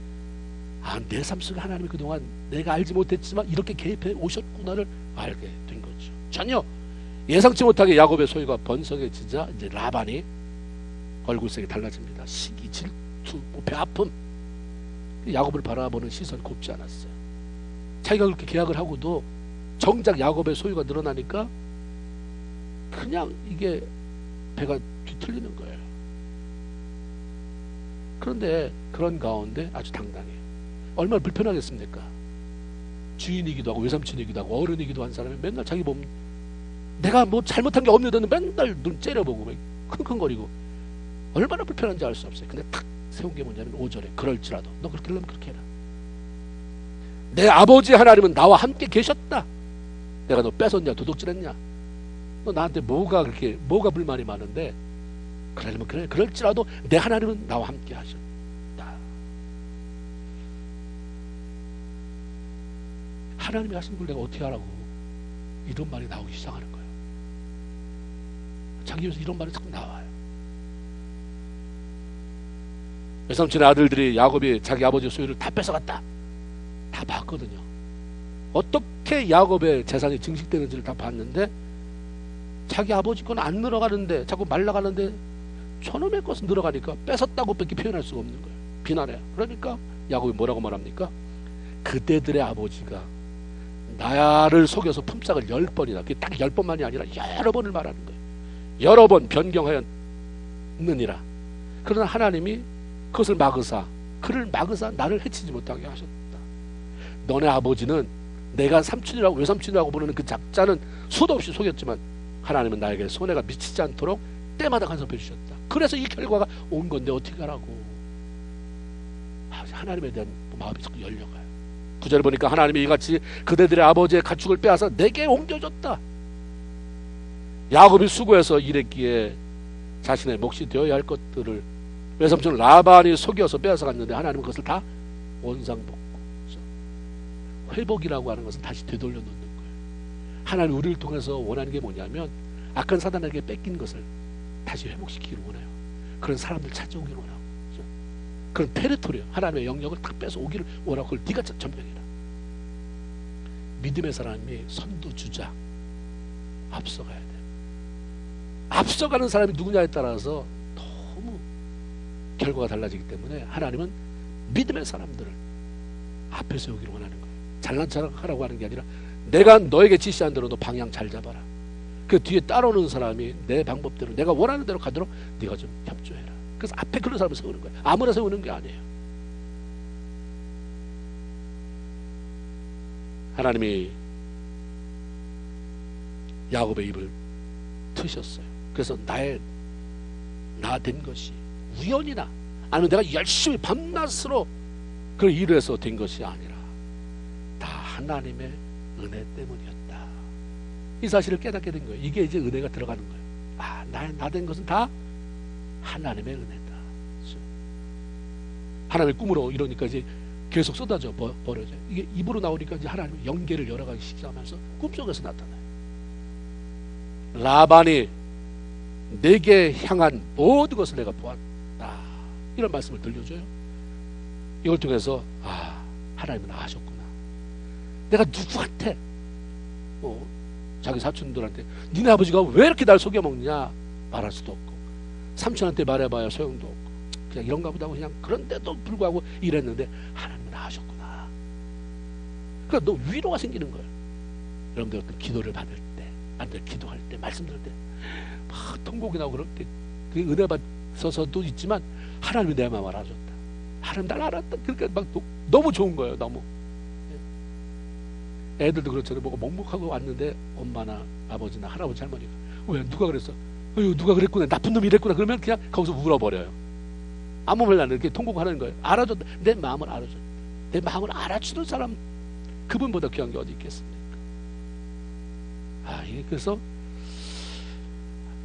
내 삶 속에 하나님이 그동안 내가 알지 못했지만 이렇게 개입해 오셨구나를 알게 된 거죠. 전혀 예상치 못하게 야곱의 소유가 번성해지자 이제 라반이 얼굴색이 달라집니다. 시기, 질투, 배 아픔. 야곱을 바라보는 시선이 곱지 않았어요. 자기가 그렇게 계약을 하고도 정작 야곱의 소유가 늘어나니까 그냥 이게 배가 뒤틀리는 거예요. 그런데 그런 가운데 아주 당당해요. 얼마나 불편하겠습니까? 주인이기도 하고 외삼촌이기도 하고 어른이기도 한 사람이 맨날 자기 보면 내가 뭐 잘못한 게 없는데 맨날 눈 째려보고 킁킁거리고 얼마나 불편한지 알 수 없어요. 근데 탁 세운 게 뭐냐면 5절에 그럴지라도 너 그렇게 하려면 그렇게 해라. 내 아버지 하나님은 나와 함께 계셨다. 내가 너 뺏었냐 도둑질했냐. 너 나한테 뭐가 불만이 많은데 그러려면 그래. 그럴지라도 내 하나님은 나와 함께 하셨다. 하나님이 하신 걸 내가 어떻게 하라고. 이런 말이 나오기 시작하는 거예요. 자기 입에서 이런 말이 자꾸 나와요. 외삼촌의 아들들이 야곱이 자기 아버지의 소유를 다 뺏어갔다. 다 봤거든요. 어떻게 야곱의 재산이 증식되는지를 다 봤는데 자기 아버지 건 안 늘어가는데 자꾸 말라가는데 저놈의 것은 늘어가니까 뺏었다고 밖에 표현할 수가 없는 거예요. 비난해요. 그러니까 야곱이 뭐라고 말합니까? 그대들의 아버지가 나를 속여서 품삯을 10번이나 그게 딱 10번만이 아니라 여러 번을 말하는 거예요. 여러 번 변경하였느니라. 그러나 하나님이 그것을 막으사 그를 막으사 나를 해치지 못하게 하셨다. 너네 아버지는 내가 삼촌이라고 외삼촌이라고 부르는 그 작자는 수도 없이 속였지만 하나님은 나에게 손해가 미치지 않도록 때마다 간섭해 주셨다. 그래서 이 결과가 온 건데 어떻게 하라고. 하나님에 대한 마음이 자꾸 열려가요. 9절 보니까 하나님이 이같이 그대들의 아버지의 가축을 빼앗아 내게 옮겨줬다. 야곱이 수고해서 일했기에 자신의 몫이 되어야 할 것들을 외삼촌 라반이 속여서 빼앗아 갔는데 하나님은 그것을 다 원상복구, 회복이라고 하는 것은 다시 되돌려 놓는 거예요. 하나님 우리를 통해서 원하는 게 뭐냐면 악한 사단에게 뺏긴 것을 다시 회복시키기를 원해요. 그런 사람들 찾아오기를 원하고, 그렇죠? 그런 테리토리요, 하나님의 영역을 딱 뺏어 오기를 원하고 그걸 네가 점령해라. 믿음의 사람이 선두주자, 앞서가야 돼. 앞서가는 사람이 누구냐에 따라서 너무 결과가 달라지기 때문에 하나님은 믿음의 사람들을 앞에 세우기를 원하는 거예요. 잘난 척하라고 하는 게 아니라 내가 너에게 지시한 대로 너 방향 잘 잡아라. 그 뒤에 따라오는 사람이 내 방법대로 내가 원하는 대로 가도록 네가 좀 협조해라. 그래서 앞에 그런 사람을 세우는 거예요. 아무나 세우는 게 아니에요. 하나님이 야곱의 입을 트셨어요. 그래서 나 된 것이 우연이나 아니면 내가 열심히 밤낮으로 그 일을 해서 된 것이 아니라 다 하나님의 은혜 때문이었다. 이 사실을 깨닫게 된 거예요. 이게 이제 은혜가 들어가는 거예요. 아, 나 된 것은 다 하나님의 은혜다. 그렇죠? 하나님의 꿈으로 이러니까 이제 계속 쏟아져 버려져요. 이게 입으로 나오니까 이제 하나님의 연계를 여러 가지 시작하면서 꿈속에서 나타나요. 라반이 내게 향한 모든 것을 내가 보았다. 이런 말씀을 들려줘요. 이걸 통해서 하나님은 아셨구나. 내가 누구한테 자기 사촌들한테 니네 아버지가 왜 이렇게 날 속여먹냐 말할 수도 없고, 삼촌한테 말해봐야 소용도 없고, 그냥 이런가 보다 하고 그냥 그런데도 불구하고 이랬는데 하나님은 아셨구나. 그러니까 너 위로가 생기는 거예요. 여러분들 어떤 기도를 받을 때, 아니면 기도할 때, 말씀 들을 때 막 통곡이 나오고 그럴 때 그 은혜 받아서도 있지만 하나님이 내 마음을 알아줬다. 하나님 날 알았다. 그러니까 막 너무 좋은 거예요. 너무. 애들도 그렇잖아요. 뭐가 먹먹하고 왔는데 엄마나 아버지나 할아버지 할머니가 왜 누가 그랬어? 어휴 누가 그랬구나. 나쁜 놈이 이랬구나. 그러면 그냥 거기서 울어버려요. 아무 말 안 해. 이렇게 통곡하는 거예요. 알아줬다. 내 마음을 알아줬다. 내 마음을 알아주는 사람 그분보다 귀한 게 어디 있겠습니까? 이게 그래서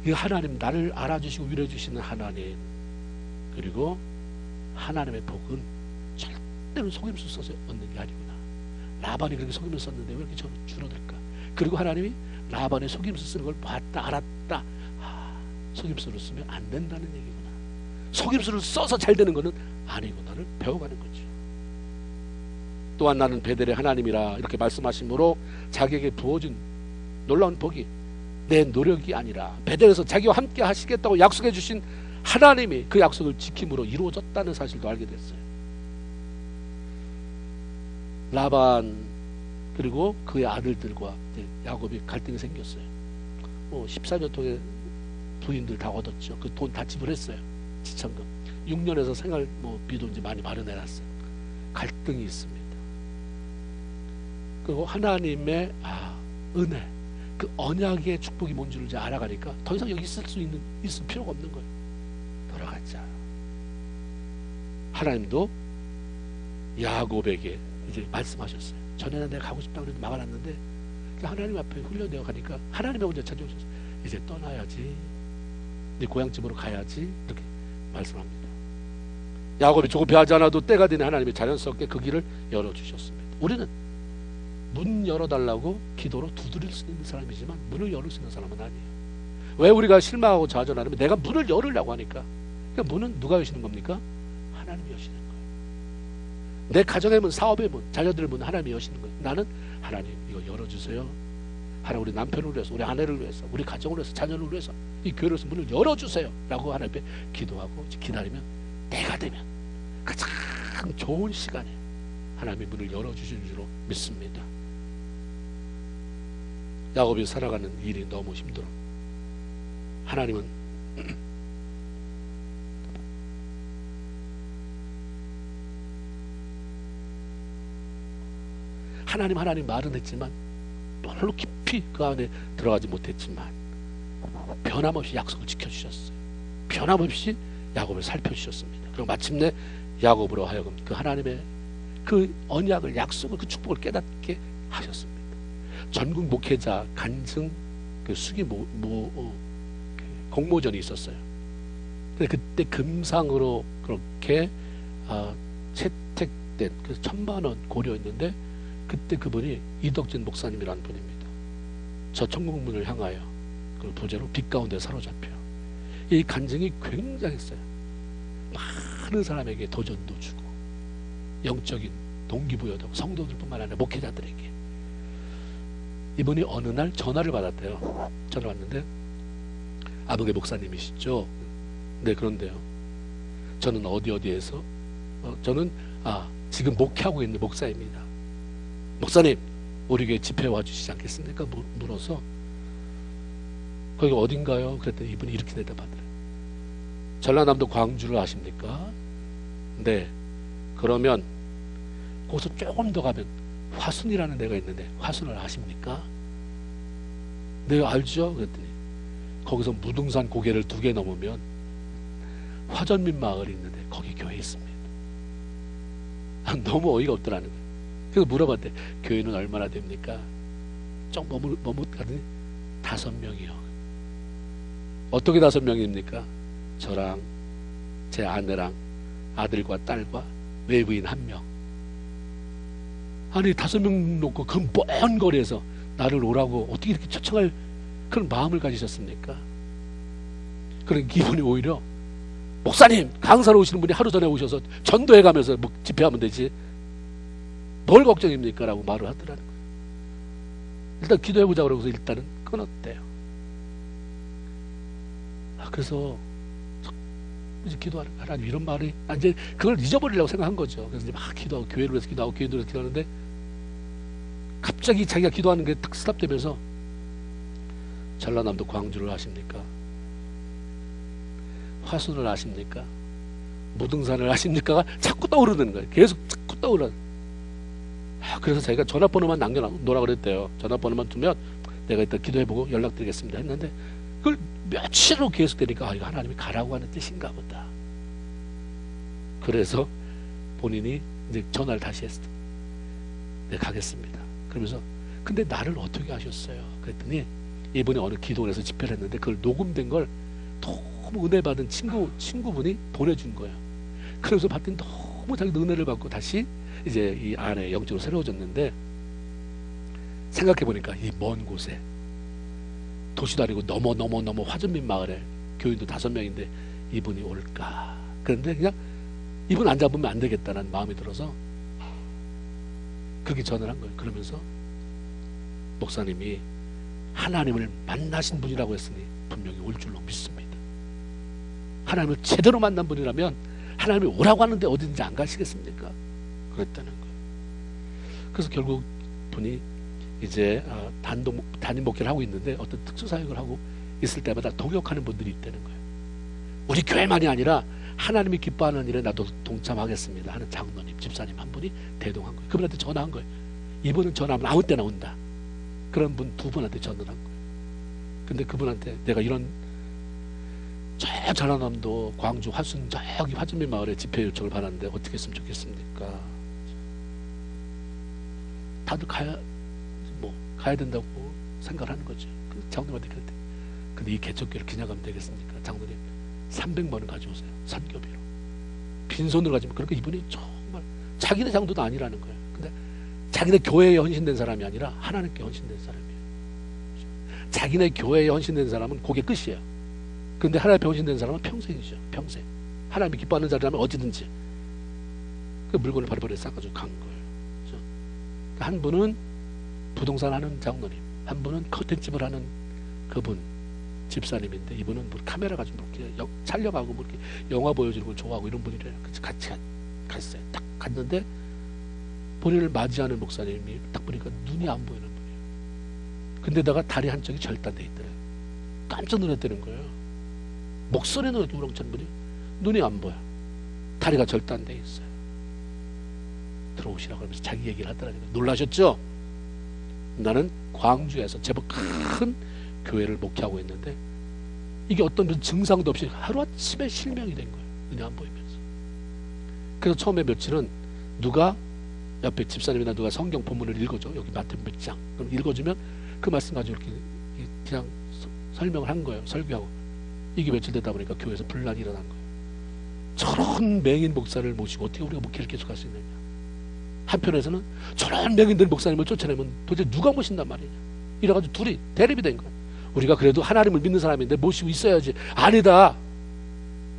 이 하나님 나를 알아주시고 위로해주시는 하나님, 그리고 하나님의 복은 절대로 속임수 써서 얻는 게 아니구나. 라반이 그렇게 속임수 썼는데 왜 이렇게 줄어들까? 그리고 하나님이 라반의 속임수 쓰는 걸 봤다 알았다. 속임수를 쓰면 안 된다는 얘기구나. 속임수를 써서 잘 되는 것은 아니구나를 배워가는 거죠. 또한 나는 베델의 하나님이라 이렇게 말씀하심으로 자기에게 부어준 놀라운 복이 내 노력이 아니라 베델에서 자기와 함께 하시겠다고 약속해 주신 하나님이 그 약속을 지킴으로 이루어졌다는 사실도 알게 됐어요. 라반 그리고 그의 아들들과 야곱이 갈등이 생겼어요. 14년 동안 부인들 다 얻었죠. 그 돈 다 지불했어요. 지참금 6년에서 생활비도 이제 많이 마련해놨어요. 갈등이 있습니다. 그리고 하나님의 은혜, 그 언약의 축복이 뭔지를 이제 알아가니까 더 이상 여기 있을 필요가 없는 거예요. 돌아가자. 하나님도 야곱에게 이제 말씀하셨어요. 전에는 내가 가고 싶다고 그래도 막아놨는데 하나님 앞에 훈련되어 가니까 하나님이 혼자 찾아오셨어요. 이제 떠나야지. 네 고향집으로 가야지. 이렇게 말씀합니다. 야곱이 조급해하지 않아도 때가 되니 하나님이 자연스럽게 그 길을 열어주셨습니다. 우리는 문 열어달라고 기도로 두드릴 수 있는 사람이지만 문을 열을 수 있는 사람은 아니에요. 왜 우리가 실망하고 좌절하냐면 내가 문을 열으려고 하니까. 그러니까 문은 누가 여시는 겁니까? 하나님이 여시는 거예요. 내 가정의 문, 사업의 문, 자녀들의 문 하나님이 여시는 거예요. 나는 하나님 이거 열어주세요. 하나님 우리 남편을 위해서, 우리 아내를 위해서, 우리 가정을 위해서, 자녀를 위해서 이 교회를 위해서 문을 열어주세요 라고 하나님 앞에 기도하고 기다리면 때가 되면 가장 좋은 시간에 하나님이 문을 열어주시는 줄로 믿습니다. 야곱이 살아가는 일이 너무 힘들어. 하나님은 하나님 말은 했지만 별로 깊이 그 안에 들어가지 못했지만 변함없이 약속을 지켜주셨어요. 변함없이 야곱을 살펴주셨습니다. 그리고 마침내 야곱으로 하여금 그 하나님의 그 언약을, 약속을, 그 축복을 깨닫게 하셨습니다. 전국 목회자 간증 그 수기 공모전이 있었어요. 근데 그때 금상으로 그렇게 채택된 그 1,000만 원 고려했는데 그때 그분이 이덕진 목사님이라는 분입니다. 저 천국문을 향하여 그 부제로 빛 가운데 사로잡혀. 이 간증이 굉장했어요. 많은 사람에게 도전도 주고 영적인 동기부여도 하고 성도들뿐만 아니라 목회자들에게 이분이 어느 날 전화를 받았대요. 전화 왔는데 아버지 목사님이시죠? 네, 그런데요. 저는 어디에서 저는 지금 목회하고 있는 목사입니다. 목사님, 우리 교회 집회 와주시지 않겠습니까? 물어서 거기 어딘가요? 그랬더니 이분이 이렇게 대답하더래요. 전라남도 광주를 아십니까? 네. 그러면 거기서 조금 더 가면 화순이라는 데가 있는데 화순을 아십니까? 네, 알죠? 그랬더니 거기서 무등산 고개를 2개 넘으면 화전민 마을이 있는데 거기 교회 있습니다. 너무 어이가 없더라는 거예요. 그래서 물어봤대. 교회는 얼마나 됩니까? 좀 머뭇가더니 5명이요. 어떻게 5명입니까? 저랑 제 아내랑 아들과 딸과 외부인 1명. 아니 5명 놓고 그 먼 거리에서 나를 오라고 어떻게 이렇게 초청할 그런 마음을 가지셨습니까? 그런 기분이 오히려 목사님, 강사로 오시는 분이 하루 전에 오셔서 전도해 가면서 집회하면 되지 뭘 걱정입니까? 라고 말을 하더라는 거예요. 일단 기도해보자 그러고서 일단은 끊었대요. 그래서 이제 기도하는 하나님 이런 말이 이제 그걸 잊어버리려고 생각한 거죠. 그래서 이제 막 기도하고 교회를 위해서 기도하고 교회를 위해서 기도하는데 갑자기 자기가 기도하는 게 딱 스탑되면서 전라남도 광주를 아십니까? 화순을 아십니까? 무등산을 아십니까? 자꾸 떠오르는 거예요. 계속 자꾸 떠오르는. 그래서 자기가 전화번호만 남겨놓으라 그랬대요. 전화번호만 두면 내가 이따 기도해보고 연락드리겠습니다 했는데 그걸 며칠로 계속되니까 이거 하나님이 가라고 하는 뜻인가 보다. 그래서 본인이 이제 전화를 다시 했어요. 네, 가겠습니다. 그러면서 근데 나를 어떻게 아셨어요? 그랬더니 이분이 어느 기도원에서 집회를 했는데 그걸 녹음된 걸 너무 은혜 받은 친구분이 보내준 거예요. 그래서 봤더니 너무 자기도 은혜를 받고 다시 이제 이 안에 영적으로 새로워졌는데 생각해 보니까 이 먼 곳에 도시도 아니고 너무 화전민 마을에 교인도 5명인데 이분이 올까? 그런데 그냥 이분 안 잡으면 안 되겠다는 마음이 들어서 그렇게 전화를 한 거예요. 그러면서 목사님이 하나님을 만나신 분이라고 했으니 분명히 올 줄로 믿습니다. 하나님을 제대로 만난 분이라면 하나님이 오라고 하는데 어딘지 안 가시겠습니까? 그랬다는 거예요. 그래서 결국 분이 이제 단임 목회를 하고 있는데 어떤 특수사역을 하고 있을 때마다 동역하는 분들이 있다는 거예요. 우리 교회만이 아니라 하나님이 기뻐하는 일에 나도 동참하겠습니다 하는 장로님, 집사님 한 분이 대동한 거예요. 그분한테 전화한 거예요. 이분은 전화하면 아무 때나 온다. 그런 분 2분한테 전화를 한 거예요. 근데 그분한테 내가 이런 저 전라남도 광주 화순 저기 화전민 마을에 집회 요청을 받았는데 어떻게 했으면 좋겠습니까? 다들 가야 된다고 생각을 하는 거죠. 그 장로님한테 그랬대. 근데 이 개척교회를 기념하면 되겠습니까? 장로님 300만 원 가져오세요. 선교비로. 빈손으로 가지면 그러니까 이분이 정말 자기네 장도도 아니라는 거예요. 근데 자기네 교회에 헌신된 사람이 아니라 하나님께 헌신된 사람이에요. 자기네 교회에 헌신된 사람은 그게 끝이에요. 그런데 하나님께 헌신된 사람은 평생이죠. 평생. 하나님이 기뻐하는 자라면 어디든지 그 물건을 바로바로 싸가지고 간 거예요. 그렇죠? 한 분은 부동산 하는 장로님, 한 분은 커튼집을 하는 그분 집사님인데 이분은 뭐 카메라 가지고 이렇게 촬영하고 뭐 이렇게 영화 보여주는 걸 좋아하고 이런 분이래요. 같이 갔어요. 딱 갔는데 본인을 맞이하는 목사님이 딱 보니까 눈이 안 보이는 분이에요. 근데다가 다리 한쪽이 절단돼 있더래요. 깜짝 놀랐다는 거예요. 목소리는 이렇게 우렁찬 분이 눈이 안 보여. 다리가 절단돼 있어요. 들어오시라고 하면서 자기 얘기를 하더라고요. 놀라셨죠? 나는 광주에서 제법 큰 교회를 목회하고 있는데 이게 어떤 증상도 없이 하루아침에 실명이 된 거예요. 눈이 안 보이면서. 그래서 처음에 며칠은 누가 옆에 집사님이나 누가 성경 본문을 읽어줘. 여기 마태복음 몇 장. 그럼 읽어주면 그 말씀 가지고 이렇게 그냥 설명을 한 거예요. 설교하고. 이게 며칠 되다 보니까 교회에서 분란이 일어난 거예요. 저런 맹인 목사를 모시고 어떻게 우리가 목회를 계속할 수 있느냐. 한편에서는 저런 맹인들 목사님을 쫓아내면 도대체 누가 모신단 말이냐. 이래가지고 둘이 대립이 된 거예요. 우리가 그래도 하나님을 믿는 사람인데 모시고 있어야지. 아니다.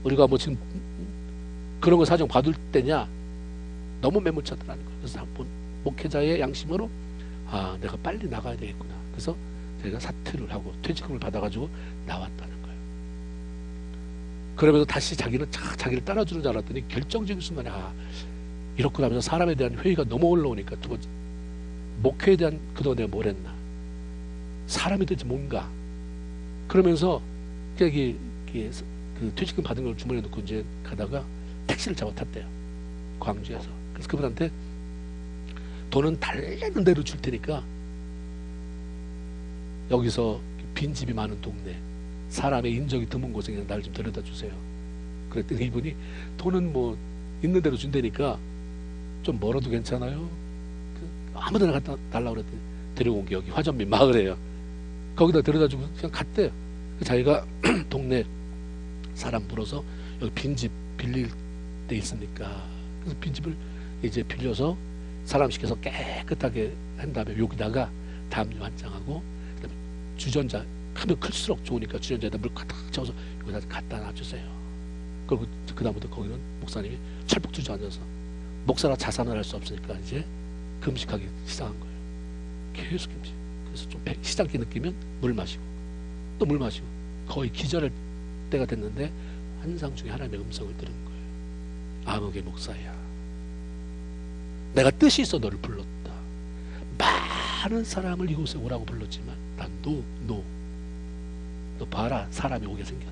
우리가 뭐 지금 그런 거 사정 받을 때냐. 너무 매몰차더라는 거예요. 그래서 한번 목회자의 양심으로 내가 빨리 나가야 되겠구나. 그래서 저희가 사퇴를 하고 퇴직금을 받아가지고 나왔다는 거예요. 그러면서 다시 자기는 자기를 따라주는 줄 알았더니 결정적인 순간에 이렇게 하면서 사람에 대한 회의가 너무 올라오니까 두 번째 목회에 대한 그동안 내가 뭘 했나, 사람이 도대체 뭔가, 그러면서 그 퇴직금 받은 걸 주머니에 넣고 이제 가다가 택시를 잡아 탔대요, 광주에서. 그래서 그분한테 돈은 달래는 대로 줄 테니까 여기서 빈집이 많은 동네, 사람의 인적이 드문 곳에 날 좀 데려다 주세요. 그랬더니 이분이 돈은 뭐 있는 대로 준다니까 좀 멀어도 괜찮아요? 아무데나 갖다 달라고 그랬더니 데려온 게 여기 화전민 마을이에요. 거기다 데려다 주고 그냥 갔대요. 자기가 동네 사람 불어서 여기 빈집 빌릴 때 있으니까, 그래서 빈집을 이제 빌려서 사람 시켜서 깨끗하게 한 다음에 여기다가 담요 한 장하고 그다음에 주전자, 크면 클수록 좋으니까 주전자에다 물 가득 채워서 여기다 갖다 놔주세요. 그리고 그 다음부터 거기는 목사님이 철북 주저앉아서, 목사라 자산을 할 수 없으니까 이제 금식하기 시작한 거예요. 계속 금식. 그래서 좀 시장기 느끼면 물 마시고 또 물 마시고, 거의 기절할 때가 됐는데 환상 중에 하나님의 음성을 들은 거예요. 아무개 목사야, 내가 뜻이 있어 너를 불렀다. 많은 사람을 이곳에 오라고 불렀지만 난 너 봐라, 사람이 오게 생겼다.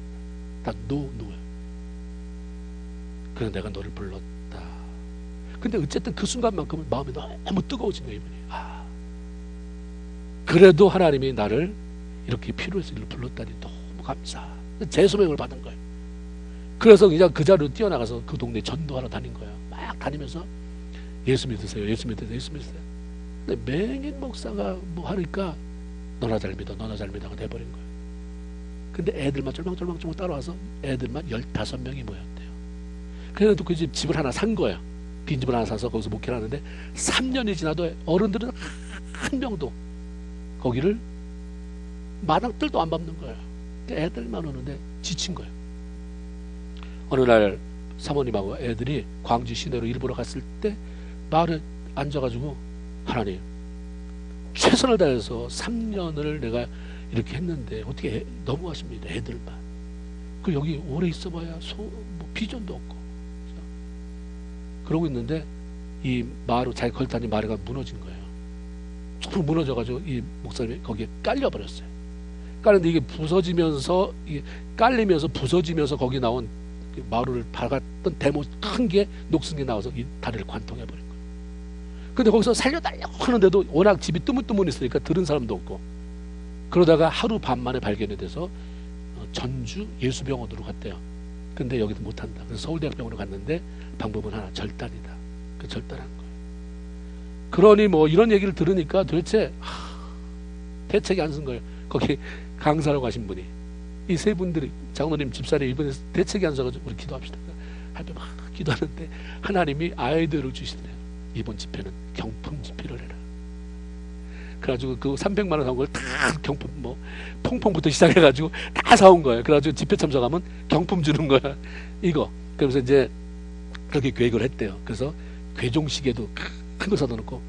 난 노야. 그래서 내가 너를 불렀다. 근데 어쨌든 그 순간만큼은 마음이 너무 뜨거워진 거예요, 이분이. 그래도 하나님이 나를 이렇게 필요해서 일로 불렀다니 너무 감사. 재소명을 받은 거예요. 그래서 그냥 그 자리로 뛰어나가서 그 동네 전도하러 다닌 거예요. 막 다니면서 예수 믿으세요, 예수 믿으세요, 예수 믿으세요. 근데 맹인 목사가 뭐 하니까 너나 잘 믿어가 돼버린 거예요. 근데 애들만 쫄망쫄망 따라와서 애들만 15명이 모였대요. 그래도 그 집을 하나 산 거예요. 빈집을 하나 사서 거기서 목회를 하는데 3년이 지나도 어른들은 한 명도 거기를 마당들도 안 밟는 거예요. 애들만 오는데 지친 거예요. 어느 날 사모님하고 애들이 광주 시내로 일보러 갔을 때 마을에 앉아가지고, 하나님, 최선을 다해서 3년을 내가 이렇게 했는데 어떻게 너무하십니다, 애들만. 그 여기 오래 있어봐야 뭐 비전도 없고. 그러고 있는데 이 마루, 자기 걸다니 마루가 무너진 거예요. 쭉 무너져가지고 이 목사님이 거기에 깔려버렸어요. 깔렸는데 이게 부서지면서, 이게 깔리면서 부서지면서 거기 나온 마루를 박았던 대모 큰 게 녹슨 게 나와서 이 다리를 관통해버린 거예요. 근데 거기서 살려달라고 하는데도 워낙 집이 뜨문뜨문했으니까 들은 사람도 없고, 그러다가 하루 밤 만에 발견이 돼서 전주 예수병원으로 갔대요. 근데 여기도 못한다. 그래서 서울대학병원으로 갔는데 방법은 하나, 절단이다. 그 절단한 거예요. 그러니 뭐 이런 얘기를 들으니까 도대체 대책이 안 쓴 거예요. 거기 강사로 가신 분이, 이 세 분들이, 장로님, 집사님, 이번에 대책이 안 서가지고 우리 기도합시다. 할때 막 기도하는데 하나님이 아이디어를 주시더래요. 이번 집회는 경품 집회를 해라. 그래가지고 그 300만 원 사온 걸 다 경품, 뭐 퐁퐁부터 시작해가지고 다 사온 거예요. 그래가지고 집회 참석하면 경품 주는 거야, 이거. 그래서 이제 그렇게 계획을 했대요. 그래서 괴종시계도 큰 거 사다 놓고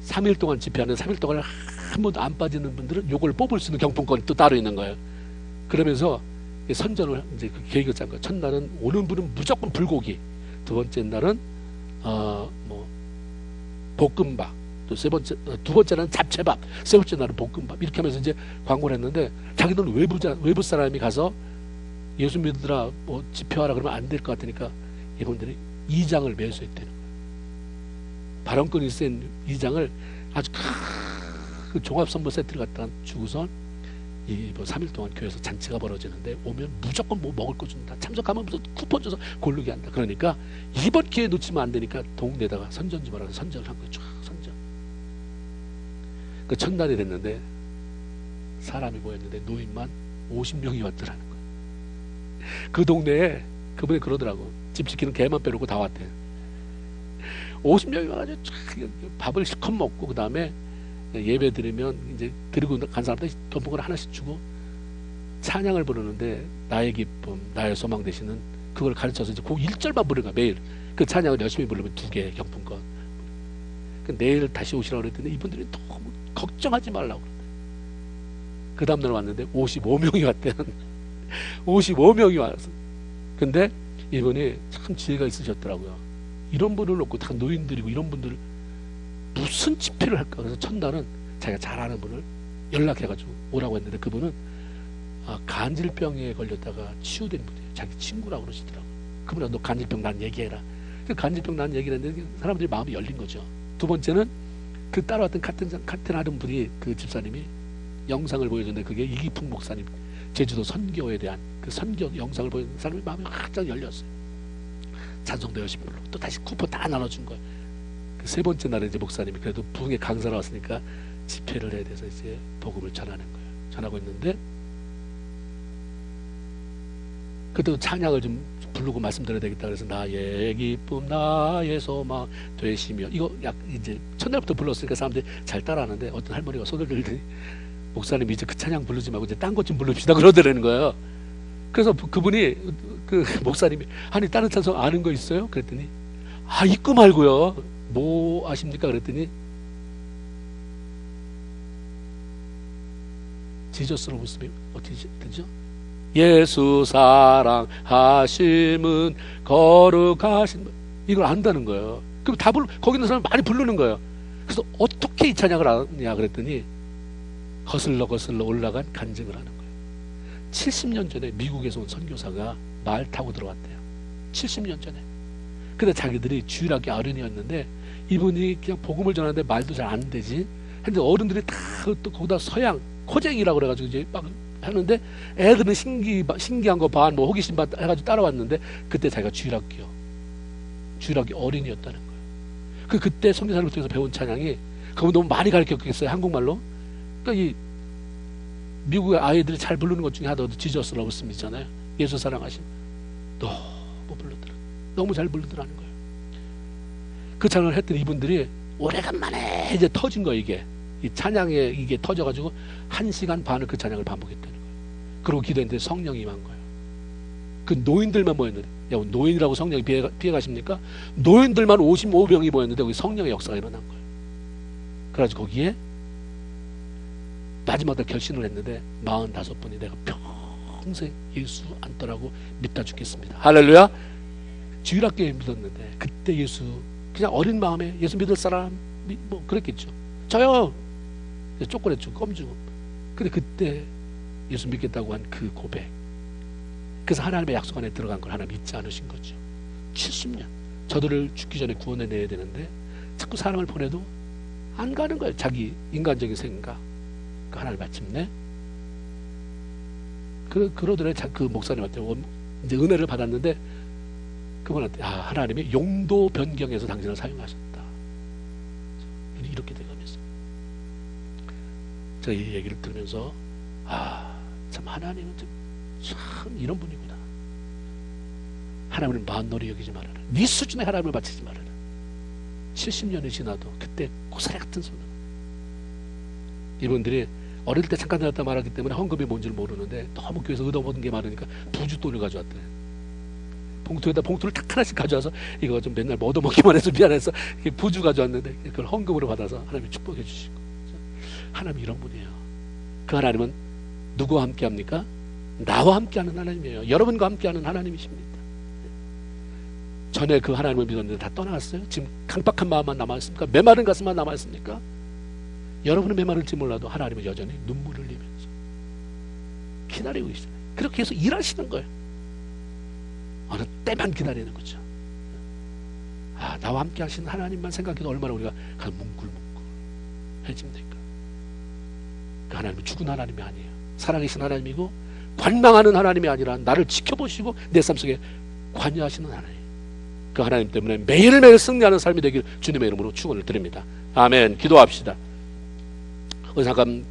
3일 동안 집회하는, 3일 동안 한 번도 안 빠지는 분들은 요걸 뽑을 수 있는 경품권이 또 따로 있는 거예요. 그러면서 선전을 이제 그 계획을 짠 거예요. 첫날은 오는 분은 무조건 불고기, 두 번째 날은 뭐 볶음밥, 또 두 번째는 잡채밥, 세 번째 날은 볶음밥, 이렇게 하면서 이제 광고를 했는데, 자기들은 외부 사람이 가서 예수 믿으라 뭐 집회하라 그러면 안 될 것 같으니까 이분들이 2장을 매수했다는 거예요. 발언권이 센 2장을 아주 큰 종합선물 세트를 갖다가 주고선 이 뭐 3일 동안 교회에서 잔치가 벌어지는데 오면 무조건 뭐 먹을 거 준다, 참석하면 무슨 쿠폰 줘서 고르게 한다. 그러니까 이번 기회 놓치면 안 되니까 동네에다가 선전 좀 하라고 선전을 한 거예요. 쫙 선전. 그 첫날이 됐는데 사람이 모였는데 노인만 50명이 왔더라는 거예요. 그 동네에 그분이 그러더라고, 집 지키는 개만 빼놓고 다 왔대. 50명이 와가지고 쫙 밥을 실컷 먹고, 그 다음에 예배 드리면 이제 드리고 간 사람들 경품을 하나씩 주고 찬양을 부르는데, 나의 기쁨, 나의 소망 되시는 그걸 가르쳐서 이제 그 1절만 부르는 거야, 매일. 그 찬양을 열심히 부르면 2개 경품권. 내일 다시 오시라고 그랬더니 이분들이 너무 걱정하지 말라고 그러는데, 그 다음날 왔는데 55명이 왔대요. 55명이 왔어. 근데 이분이 참 지혜가 있으셨더라고요. 이런 분을 놓고 다 노인들이고 이런 분들 무슨 집회를 할까. 그래서 첫날은 자기가 잘 아는 분을 연락해가지고 오라고 했는데 그분은 간질병에 걸렸다가 치유된 분이에요. 자기 친구라고 그러시더라고요. 그분은 너 간질병 난 얘기해라. 그 간질병 난 얘기를 했는데 사람들이 마음이 열린 거죠. 두 번째는 그 따라왔던 같은 하는 분이 그 집사님이 영상을 보여줬는데 그게 이기풍 목사님 제주도 선교에 대한 그 선교 영상을 보여주는 사람이 마음이 확 열렸어요. 찬송도 열심히 부르고 또 다시 쿠폰 다 나눠준 거예요. 그 세 번째 날에 이제 목사님이 그래도 부흥의 강사로 왔으니까 집회를 해야 돼서 이제 복음을 전하는 거예요. 전하고 있는데 그때도 찬양을 좀 부르고 말씀드려야 되겠다 그래서 나의 기쁨 나의 소망 되시며 이거 약 이제 첫날부터 불렀으니까 사람들이 잘 따라하는데 어떤 할머니가 손을 들더니 목사님 이제 그 찬양 부르지 말고 이제 딴 것 좀 부릅시다 그러더라는 거예요. 그래서 그분이 그 목사님이 아니 다른 찬송 아는 거 있어요? 그랬더니 있고 말고요. 뭐 아십니까? 그랬더니 지저스로 모습이 어떻게 되죠? 예수 사랑하심은 거룩하신 이걸 안다는 거예요. 그럼 다 거기 있는 사람 많이 부르는 거예요. 그래서 어떻게 이 찬양을 아느냐 그랬더니 거슬러 올라간 간증을 하는 거예요. 70년 전에 미국에서 온 선교사가 말 타고 들어왔대요. 70년 전에. 근데 자기들이 주일학교 어른이었는데 이분이 그냥 복음을 전하는데 말도 잘 안 되지. 근데 어른들이 다 또 거기다 서양 코쟁이라고 그래가지고 이제 막 하는데 애들은 신기한 거 반 뭐 호기심 반 해가지고 따라왔는데 그때 자기가 주일학교 어린이였다는 거예요. 그때 선교사를 통해서 배운 찬양이 그분 너무 많이 가르쳤겠어요. 한국말로. 그러니까 이 미국의 아이들이 잘 부르는 것 중에 하나도 지저스 러브스미잖아요. 예수 사랑하심. 너무 불렀더라. 너무 잘 불렀더라는 거예요. 그 찬양을 했더니 이분들이 오래간만에 이제 터진 거예요. 이게 이 찬양에 이게 터져가지고 1시간 반을 그 찬양을 반복했다는 거예요. 그리고 기도했는데 성령이 임한 거예요. 그 노인들만 모였는데 노인이라고 성령이 피해가십니까? 노인들만 55명이 모였는데 거기 성령의 역사가 일어난 거예요. 그래가지고 거기에 마지막 날 결심을 했는데 45분이 내가 평생 예수 안떠라고 믿다 죽겠습니다. 할렐루야. 주일학교에 믿었는데 그때 예수 그냥 어린 마음에 예수 믿을 사람 뭐 그랬겠죠. 저요 쪼꼬랬죠. 껌주고. 근데 그때 예수 믿겠다고 한 그 고백, 그래서 하나님의 약속 안에 들어간 걸 하나님 믿지 않으신 거죠. 70년 저들을 죽기 전에 구원해내야 되는데 자꾸 사람을 보내도 안 가는 거예요. 자기 인간적인 생각. 그 하나님 마침내 그러더래. 그 목사님한테 이제 은혜를 받았는데 그분한테 하나님이 용도 변경해서 당신을 사용하셨다. 이렇게 돼가면서 제가 이 얘기를 들으면서 참 하나님은 참 이런 분이구나. 하나님을 만놀이 여기지 말아라. 네 수준의 하나님을 바치지 말아라. 70년이 지나도 그때 고사리 같은 손으로 이분들이 어릴 때 잠깐 다녔다 말하기 때문에 헌금이 뭔지를 모르는데 너무 교회에서 얻어먹은 게 많으니까 부주돈을 가져왔대. 봉투에다 봉투를 탁 하나씩 가져와서 이거 좀 맨날 얻어먹기만 해서 미안해서 부주 가져왔는데 그걸 헌금으로 받아서 하나님이 축복해 주시고. 하나님 이런 분이에요. 그 하나님은 누구와 함께 합니까? 나와 함께하는 하나님이에요. 여러분과 함께하는 하나님이십니다. 전에 그 하나님을 믿었는데 다 떠나갔어요? 지금 강박한 마음만 남아있습니까? 메마른 가슴만 남아있습니까? 여러분은 메마를지 몰라도 하나님은 여전히 눈물을 흘리면서 기다리고 있어요. 그렇게 해서 일하시는 거예요. 어느 때만 기다리는 거죠. 나와 함께 하시는 하나님만 생각해도 얼마나 우리가 뭉글뭉글해집니까? 그 하나님은 죽은 하나님이 아니에요. 살아계신 하나님이고 관망하는 하나님이 아니라 나를 지켜보시고 내 삶 속에 관여하시는 하나님. 그 하나님 때문에 매일매일 승리하는 삶이 되길 주님의 이름으로 축원을 드립니다. 아멘. 기도합시다. 잠깐